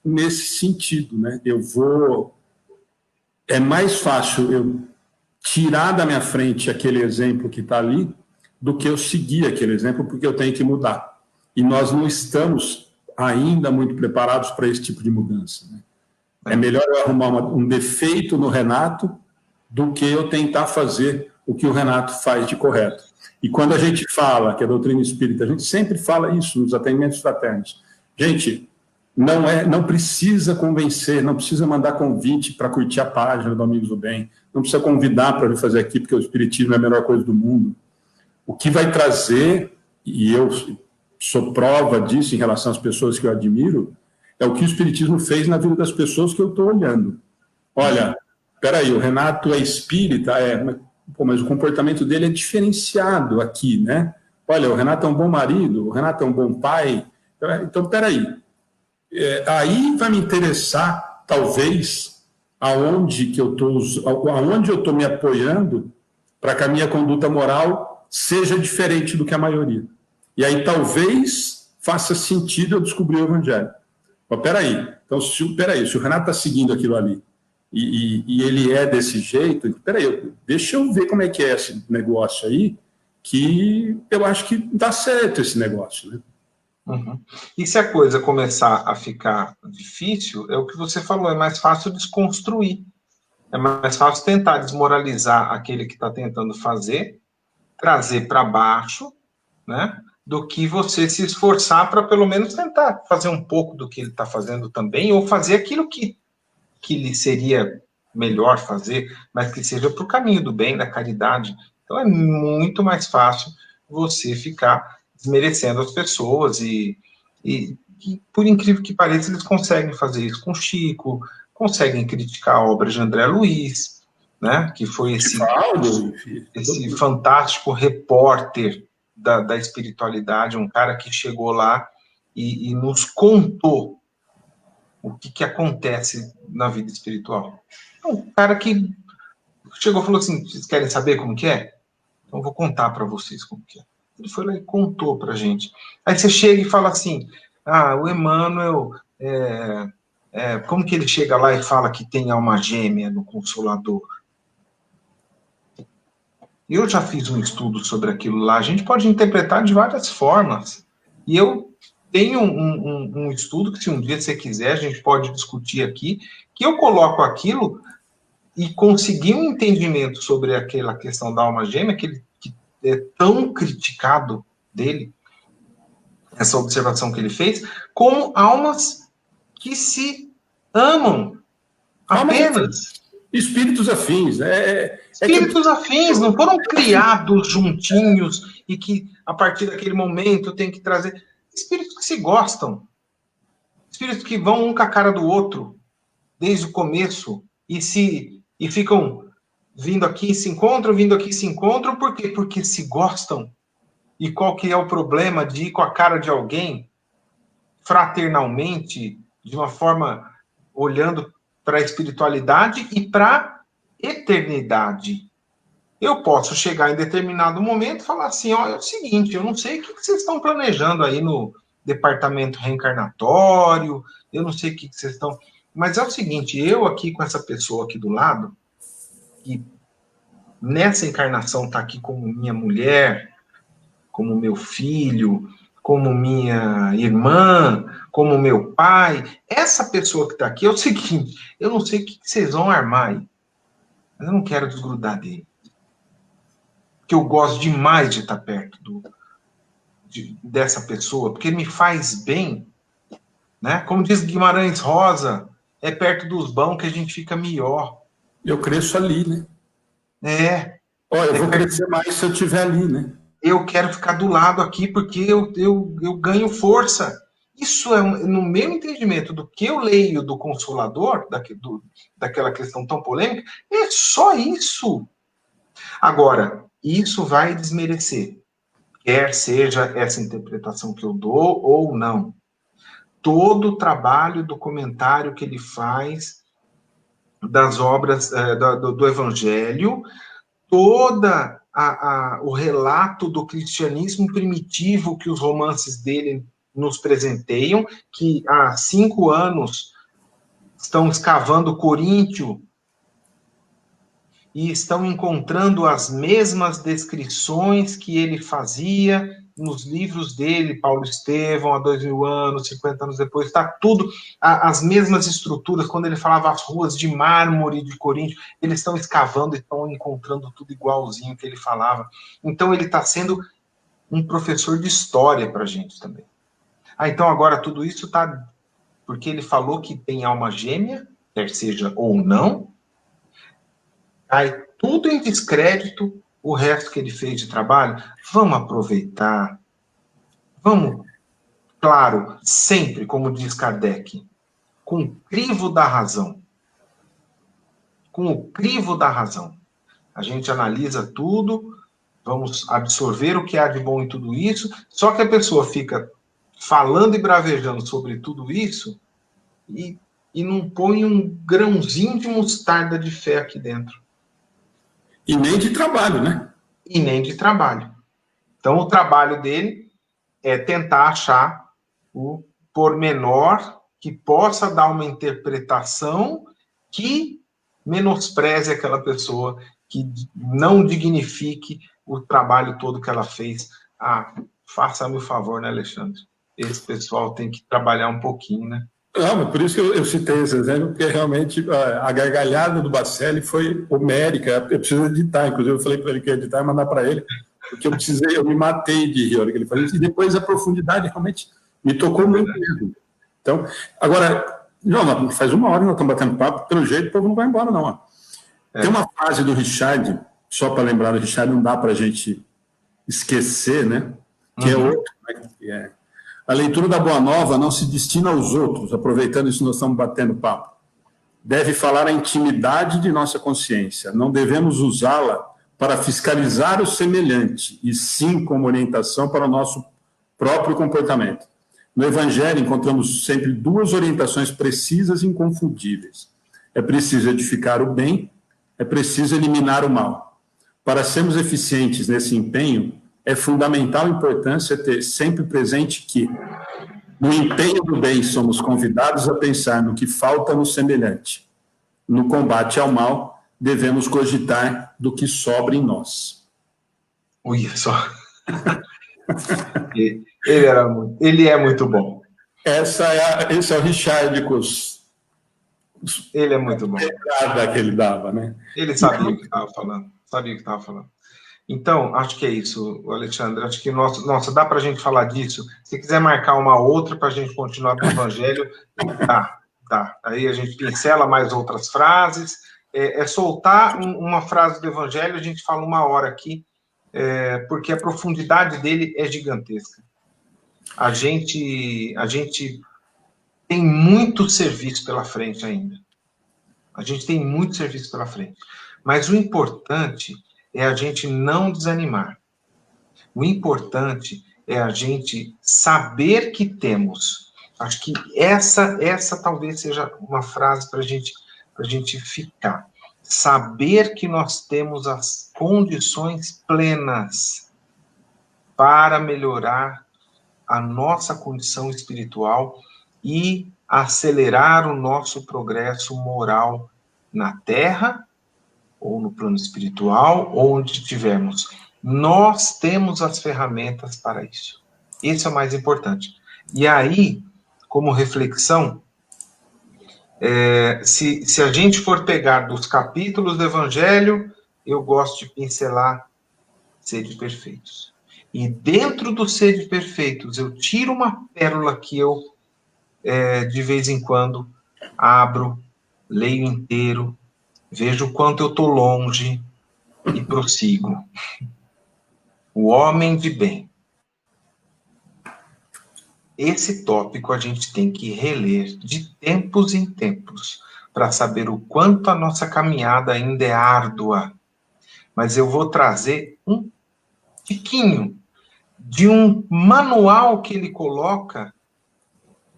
nesse sentido, né? É mais fácil eu tirar da minha frente aquele exemplo que está ali do que eu seguir aquele exemplo, porque eu tenho que mudar. E nós não estamos ainda muito preparados para esse tipo de mudança, né? É melhor eu arrumar um defeito no Renato do que eu tentar fazer o que o Renato faz de correto. E quando a gente fala que a doutrina espírita, a gente sempre fala isso nos atendimentos fraternos. Gente, não precisa convencer, não precisa mandar convite para curtir a página do Amigos do Bem, não precisa convidar para vir fazer aqui, porque o espiritismo é a melhor coisa do mundo. O que vai trazer, e eu sou prova disso em relação às pessoas que eu admiro, é o que o espiritismo fez na vida das pessoas que eu estou olhando. Olha, peraí, o Renato é espírita, mas o comportamento dele é diferenciado aqui, né? Olha, o Renato é um bom marido, o Renato é um bom pai. Então, peraí. Aí vai me interessar, talvez, aonde eu estou me apoiando para que a minha conduta moral seja diferente do que a maioria. E aí talvez faça sentido eu descobrir o Evangelho. Mas peraí, então, se o Renato está seguindo aquilo ali e ele é desse jeito, peraí, deixa eu ver como é que é esse negócio aí, que eu acho que dá certo esse negócio, né? Uhum. E se a coisa começar a ficar difícil, é o que você falou, é mais fácil desconstruir. É mais fácil tentar desmoralizar aquele que está tentando fazer, trazer para baixo, né? Do que você se esforçar para pelo menos tentar fazer um pouco do que ele está fazendo também, ou fazer aquilo que lhe seria melhor fazer, mas que seja para o caminho do bem, da caridade. Então é muito mais fácil você ficar desmerecendo as pessoas e por incrível que pareça, eles conseguem fazer isso com Chico, conseguem criticar a obra de André Luiz, né, que foi esse fantástico repórter da espiritualidade, um cara que chegou lá e nos contou o que acontece na vida espiritual. Então, um cara que chegou e falou assim, vocês querem saber como que é? Então eu vou contar para vocês como que é. Ele foi lá e contou para a gente. Aí você chega e fala assim, o Emmanuel, como que ele chega lá e fala que tem alma gêmea no Consolador? Eu já fiz um estudo sobre aquilo lá, a gente pode interpretar de várias formas. E eu tenho um estudo que, se um dia você quiser, a gente pode discutir aqui, que eu coloco aquilo e consegui um entendimento sobre aquela questão da alma gêmea, que é tão criticado dele, essa observação que ele fez, como almas que se amam apenas. Espíritos afins. Espíritos afins, não foram criados juntinhos e que, a partir daquele momento, tem que trazer... Espíritos que se gostam. Espíritos que vão um com a cara do outro, desde o começo, e ficam vindo aqui e se encontram, vindo aqui e se encontram, por quê? Porque se gostam. E qual que é o problema de ir com a cara de alguém, fraternalmente, de uma forma olhando para a espiritualidade e para a eternidade? Eu posso chegar em determinado momento e falar assim, ó, é o seguinte, eu não sei o que vocês estão planejando aí no departamento reencarnatório, eu não sei o que vocês estão... Mas é o seguinte, eu aqui com essa pessoa aqui do lado, que nessa encarnação está aqui como minha mulher, como meu filho, como minha irmã, como meu pai, essa pessoa que está aqui é o seguinte, eu não sei o que vocês vão armar aí, mas eu não quero desgrudar dele. Porque eu gosto demais de estar perto dessa pessoa, porque me faz bem, né? Como diz Guimarães Rosa, é perto dos bons que a gente fica melhor. Eu cresço ali, né? Eu vou crescer mais se eu estiver ali, né? Eu quero ficar do lado aqui porque eu ganho força. Isso é, no meu entendimento do que eu leio do Consolador, daquela questão tão polêmica, é só isso. Agora, isso vai desmerecer, quer seja essa interpretação que eu dou ou não. Todo o trabalho do comentário que ele faz das obras do Evangelho, toda o relato do cristianismo primitivo que os romances dele nos presenteiam, que há 5 anos estão escavando Coríntio e estão encontrando as mesmas descrições que ele fazia nos livros dele, Paulo Estevão, há 2000 anos, 50 anos depois, está tudo, as mesmas estruturas, quando ele falava as ruas de mármore de Coríntio, eles estão escavando e estão encontrando tudo igualzinho que ele falava. Então ele está sendo um professor de história para a gente também. Então agora tudo isso está, porque ele falou que tem alma gêmea, quer seja ou não, cai tudo em descrédito o resto que ele fez de trabalho. Vamos aproveitar. Vamos, claro, sempre, como diz Kardec, com o crivo da razão. Com o crivo da razão. A gente analisa tudo, vamos absorver o que há de bom em tudo isso, só que a pessoa fica falando e bravejando sobre tudo isso e não põe um grãozinho de mostarda de fé aqui dentro. E nem de trabalho, né? E nem de trabalho. Então, o trabalho dele é tentar achar o pormenor que possa dar uma interpretação que menospreze aquela pessoa, que não dignifique o trabalho todo que ela fez. Faça-me o favor, né, Alexandre? esse pessoal tem que trabalhar um pouquinho, né? Não, mas por isso que eu citei esse exemplo, porque realmente a gargalhada do Baccelli foi homérica. Eu preciso editar, inclusive eu falei para ele que ia editar e mandar para ele, porque eu me matei de rir a hora que ele falou isso, e depois a profundidade realmente me tocou muito mesmo. Então, agora, não, faz 1 hora que nós estamos batendo papo, pelo jeito o povo não vai embora, não. Ó. Tem uma frase do Richard, só para lembrar do Richard, não dá para a gente esquecer, né? Que é outro, né? Que é: a leitura da Boa Nova não se destina aos outros, aproveitando isso, nós estamos batendo papo. Deve falar a intimidade de nossa consciência. Não devemos usá-la para fiscalizar o semelhante, e sim como orientação para o nosso próprio comportamento. No Evangelho, encontramos sempre 2 orientações precisas e inconfundíveis. É preciso edificar o bem, é preciso eliminar o mal. Para sermos eficientes nesse empenho, é fundamental importância ter sempre presente que, no empenho do bem, somos convidados a pensar no que falta no semelhante. No combate ao mal, devemos cogitar do que sobra em nós. Olha só. Ele é muito bom. Esse é o Richard Ele é muito bom. Que ele dava, né? Ele sabia o que estava falando. Então, acho que é isso, Alexandre. Acho que, nossa, dá para a gente falar disso. Se quiser marcar uma outra para a gente continuar do Evangelho, dá. Aí a gente pincela mais outras frases. É soltar uma frase do Evangelho, a gente fala 1 hora aqui, porque a profundidade dele é gigantesca. A gente tem muito serviço pela frente ainda. Mas o importante é a gente não desanimar. O importante é a gente saber que temos. Acho que essa talvez seja uma frase para a gente ficar. Saber que nós temos as condições plenas para melhorar a nossa condição espiritual e acelerar o nosso progresso moral na Terra, ou no plano espiritual, ou onde estivermos. Nós temos as ferramentas para isso. Esse é o mais importante. E aí, como reflexão, se a gente for pegar dos capítulos do Evangelho, eu gosto de pincelar sede perfeitos. E dentro do sede perfeitos, eu tiro uma pérola que eu, de vez em quando, abro, leio inteiro, vejo o quanto eu estou longe e prossigo. O homem de bem. Esse tópico a gente tem que reler de tempos em tempos para saber o quanto a nossa caminhada ainda é árdua. Mas eu vou trazer um tiquinho de um manual que ele coloca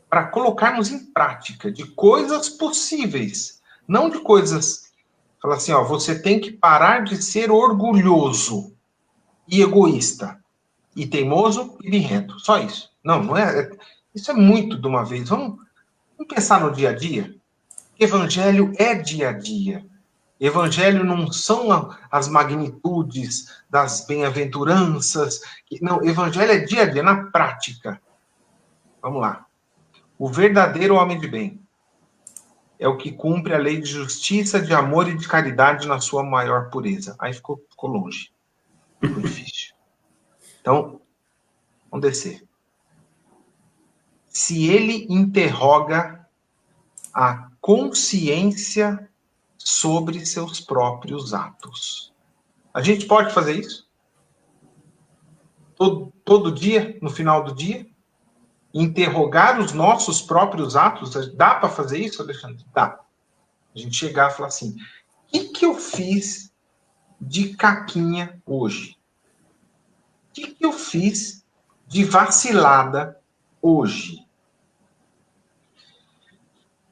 para colocarmos em prática, de coisas possíveis, não de coisas... Fala assim, você tem que parar de ser orgulhoso e egoísta, e teimoso e birrento. Só isso. Não é... Isso é muito de uma vez. Vamos pensar no dia a dia? Evangelho é dia a dia. Evangelho não são as magnitudes das bem-aventuranças. Não, evangelho é dia a dia, na prática. Vamos lá. O verdadeiro homem de bem é o que cumpre a lei de justiça, de amor e de caridade na sua maior pureza. Aí ficou longe. Ficou difícil. Então, vamos descer. Se ele interroga a consciência sobre seus próprios atos. A gente pode fazer isso? Todo dia, no final do dia? Interrogar os nossos próprios atos? Dá para fazer isso, Alexandre? Dá. A gente chegar e falar assim, o que eu fiz de caquinha hoje? O que eu fiz de vacilada hoje?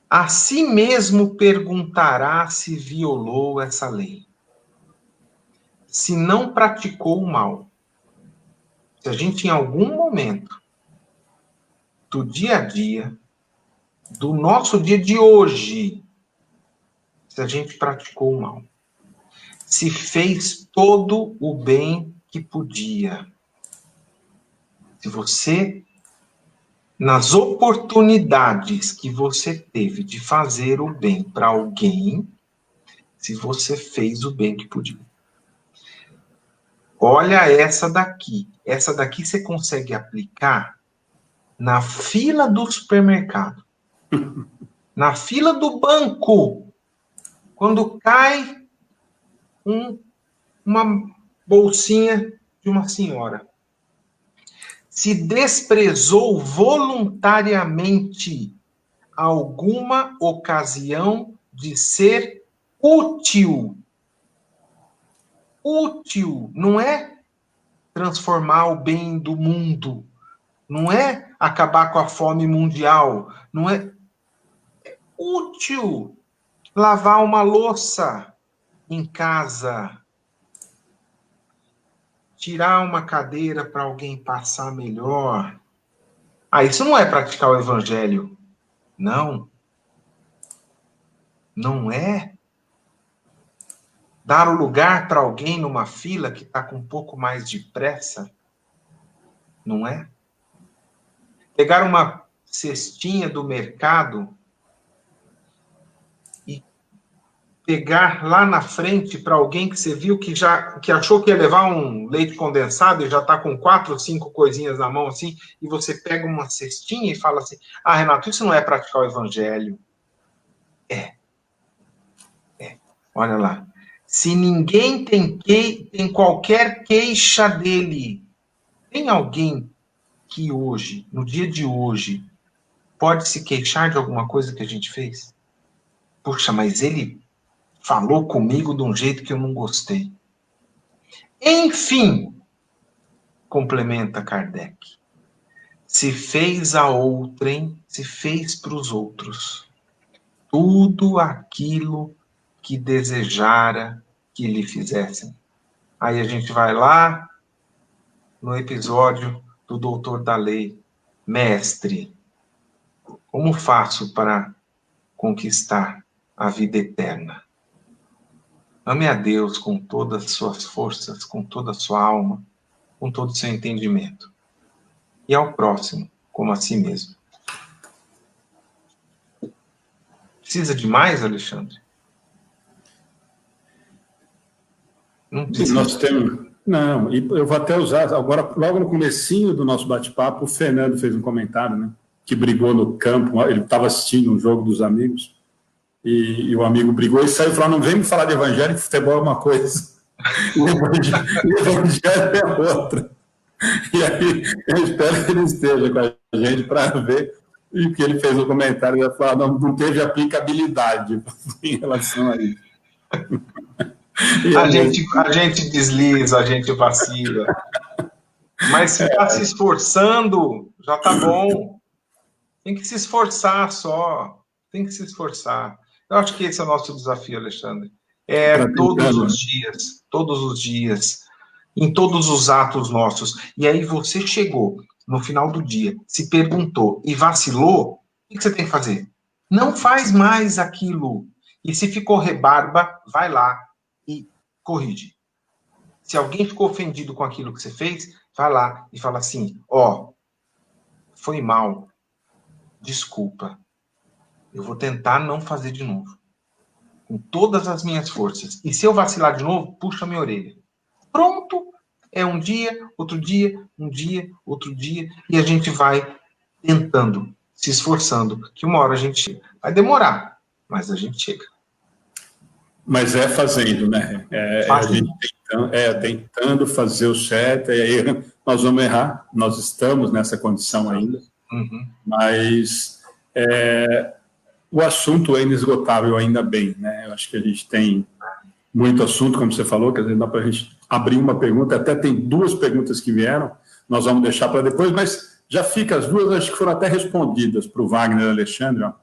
A si mesmo perguntará se violou essa lei. Se não praticou o mal. Se a gente, em algum momento do dia a dia, do nosso dia de hoje, se a gente praticou o mal. Se fez todo o bem que podia. Se você nas oportunidades que você teve de fazer o bem para alguém, se você fez o bem que podia. Olha essa daqui. Essa daqui você consegue aplicar na fila do supermercado, na fila do banco, quando cai uma bolsinha de uma senhora. Se desprezou voluntariamente alguma ocasião de ser útil. Útil, não é transformar o bem do mundo, não é acabar com a fome mundial, não é útil lavar uma louça em casa, tirar uma cadeira para alguém passar melhor. Isso não é praticar o evangelho. Não. Não é. Dar o lugar para alguém numa fila que está com um pouco mais de pressa. Não é. Pegar uma cestinha do mercado e pegar lá na frente para alguém que você viu que achou que ia levar um leite condensado e já está com 4 ou 5 coisinhas na mão assim, e você pega uma cestinha e fala assim: Renato, isso não é praticar o evangelho. Olha lá. Se ninguém tem qualquer queixa dele, tem alguém que hoje, no dia de hoje, pode se queixar de alguma coisa que a gente fez? Puxa, mas ele falou comigo de um jeito que eu não gostei. Enfim, complementa Kardec, se fez a outrem, se fez para os outros tudo aquilo que desejara que lhe fizessem. Aí a gente vai lá no episódio do doutor da lei: mestre, como faço para conquistar a vida eterna? Ame a Deus com todas as suas forças, com toda a sua alma, com todo o seu entendimento. E ao próximo, como a si mesmo. Precisa de mais, Alexandre? Não precisa. Nós temos... Não, e eu vou até usar... Agora, logo no comecinho do nosso bate-papo, o Fernando fez um comentário, né? Que brigou no campo, ele estava assistindo um jogo dos amigos, e o amigo brigou e saiu e falou: não vem me falar de evangelho, que futebol é uma coisa, o evangelho é outra. E aí, eu espero que ele esteja com a gente para ver, e que ele fez um comentário, ele falou: não teve aplicabilidade em relação a isso. A gente desliza, a gente vacila. Mas se está se esforçando, já está bom. Tem que se esforçar só. Tem que se esforçar. Eu acho que esse é o nosso desafio, Alexandre. Todos os dias, em todos os atos nossos. E aí você chegou no final do dia, se perguntou e vacilou, o que você tem que fazer? Não faz mais aquilo. E se ficou rebarba, vai lá e corrige. Se alguém ficou ofendido com aquilo que você fez, vai lá e fala assim: foi mal, desculpa, eu vou tentar não fazer de novo, com todas as minhas forças. E se eu vacilar de novo, puxa minha orelha. Pronto, é um dia, outro dia, um dia, outro dia, e a gente vai tentando, se esforçando, que uma hora a gente chega. Vai demorar, mas a gente chega. Mas fazendo, né? A gente tentando fazer o certo, e aí nós vamos errar, nós estamos nessa condição ainda, mas o assunto é inesgotável ainda bem, né? Eu acho que a gente tem muito assunto, como você falou, quer dizer, dá para a gente abrir uma pergunta, até tem 2 perguntas que vieram, nós vamos deixar para depois, mas já fica as 2, acho que foram até respondidas para o Wagner e Alexandre, ó.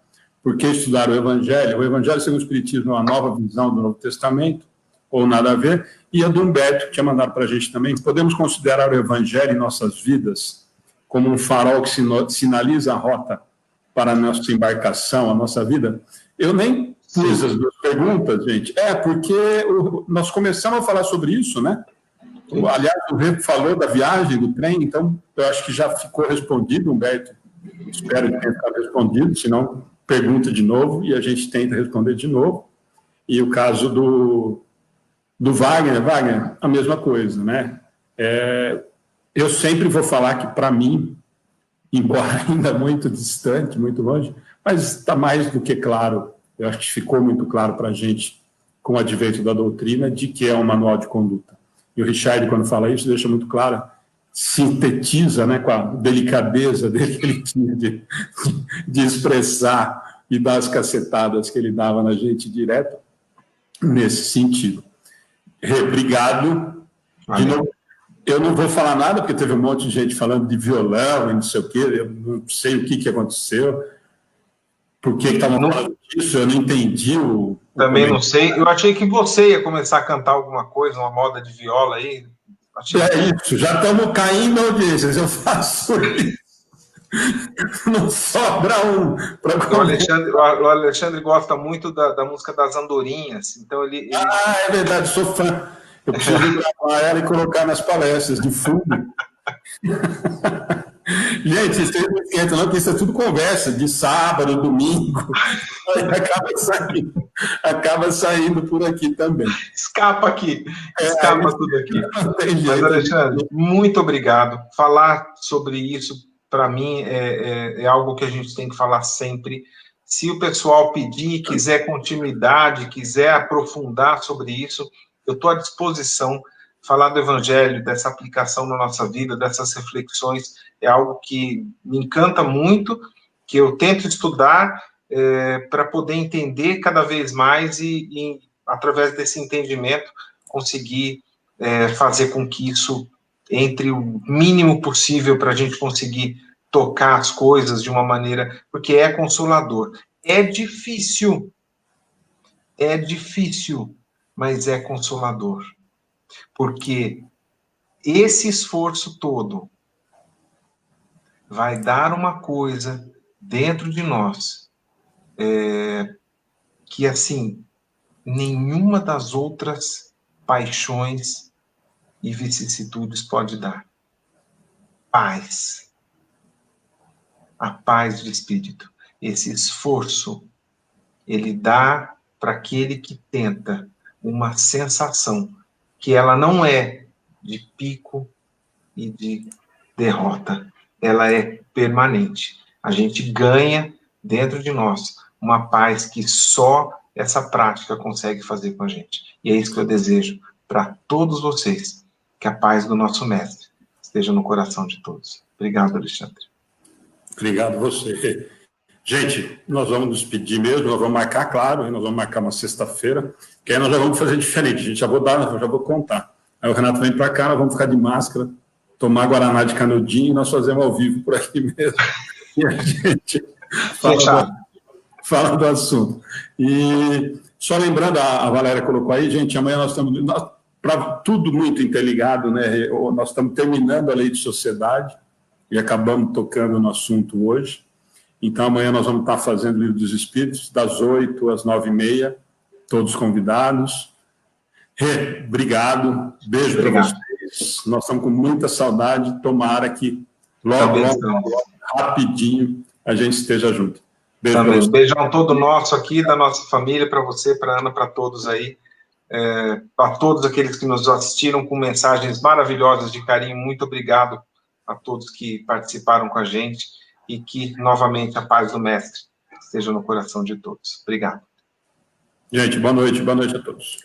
Por que estudar o Evangelho? O Evangelho segundo o Espiritismo é uma nova visão do Novo Testamento, ou nada a ver, e a do Humberto, que tinha mandado para a gente também: podemos considerar o Evangelho em nossas vidas como um farol que sinaliza a rota para a nossa embarcação, a nossa vida? Eu nem pus as 2 perguntas, gente. Porque nós começamos a falar sobre isso, né? Aliás, o Rê falou da viagem, do trem, então eu acho que já ficou respondido, Humberto Espero que tenha ficado respondido, se não, pergunta de novo e a gente tenta responder de novo. E o caso do Wagner, a mesma coisa, né? Eu sempre vou falar que, para mim, embora ainda muito distante, muito longe, mas está mais do que claro, eu acho que ficou muito claro para a gente, com o advento da doutrina, de que é um manual de conduta. E o Richard, quando fala isso, deixa muito claro, sintetiza, né, com a delicadeza dele que ele tinha de expressar e dar as cacetadas que ele dava na gente direto, nesse sentido. Obrigado. De novo, eu não vou falar nada, porque teve um monte de gente falando de violão e não sei o quê, eu não sei o que aconteceu, por que estavam falando disso, eu não entendi Também não sei, eu achei que você ia começar a cantar alguma coisa, uma moda de viola aí. Isso, já estamos caindo audiências, eu faço isso. Não sobra um. O Alexandre gosta muito da música das Andorinhas, então ele... É verdade, sou fã. Eu preciso gravar ela e colocar nas palestras de fundo. Gente, vocês não esquentam, não, que isso é tudo conversa, de sábado, domingo, acaba saindo por aqui também. Escapa tudo aqui. Mas, Alexandre, muito obrigado. Falar sobre isso, para mim, é algo que a gente tem que falar sempre. Se o pessoal pedir, quiser continuidade, quiser aprofundar sobre isso, eu estou à disposição. Falar do Evangelho, dessa aplicação na nossa vida, dessas reflexões, é algo que me encanta muito, que eu tento estudar para poder entender cada vez mais e, através desse entendimento, conseguir fazer com que isso entre o mínimo possível para a gente conseguir tocar as coisas de uma maneira... Porque é consolador. É difícil, mas é consolador. Porque esse esforço todo vai dar uma coisa dentro de nós que, assim, nenhuma das outras paixões e vicissitudes pode dar. Paz. A paz de espírito. Esse esforço, ele dá para aquele que tenta uma sensação que ela não é de pico e de derrota. Ela é permanente. A gente ganha dentro de nós uma paz que só essa prática consegue fazer com a gente. E é isso que eu desejo para todos vocês, que a paz do nosso Mestre esteja no coração de todos. Obrigado, Alexandre. Obrigado a você. Gente, nós vamos nos pedir mesmo, nós vamos marcar, claro, nós vamos marcar uma sexta-feira, que aí nós já vamos fazer diferente, a gente já vou contar. Aí o Renato vem para cá, nós vamos ficar de máscara, tomar Guaraná de canudinho e nós fazemos ao vivo por aqui mesmo. E a gente fala do assunto. E só lembrando, a Valéria colocou aí, gente, amanhã nós estamos... tudo muito interligado, né? Nós estamos terminando a lei de sociedade e acabamos tocando no assunto hoje. Então, amanhã nós vamos estar fazendo o Livro dos Espíritos, das 8 às 9h30, todos convidados. Obrigado, beijo para vocês. Nós estamos com muita saudade, tomara que logo, rapidinho, a gente esteja junto. Beijo. Beijão todo nosso aqui, da nossa família, para você, para a Ana, para todos aí. Para todos aqueles que nos assistiram com mensagens maravilhosas de carinho, muito obrigado a todos que participaram com a gente e que, novamente, a paz do Mestre esteja no coração de todos. Obrigado. Gente, boa noite a todos.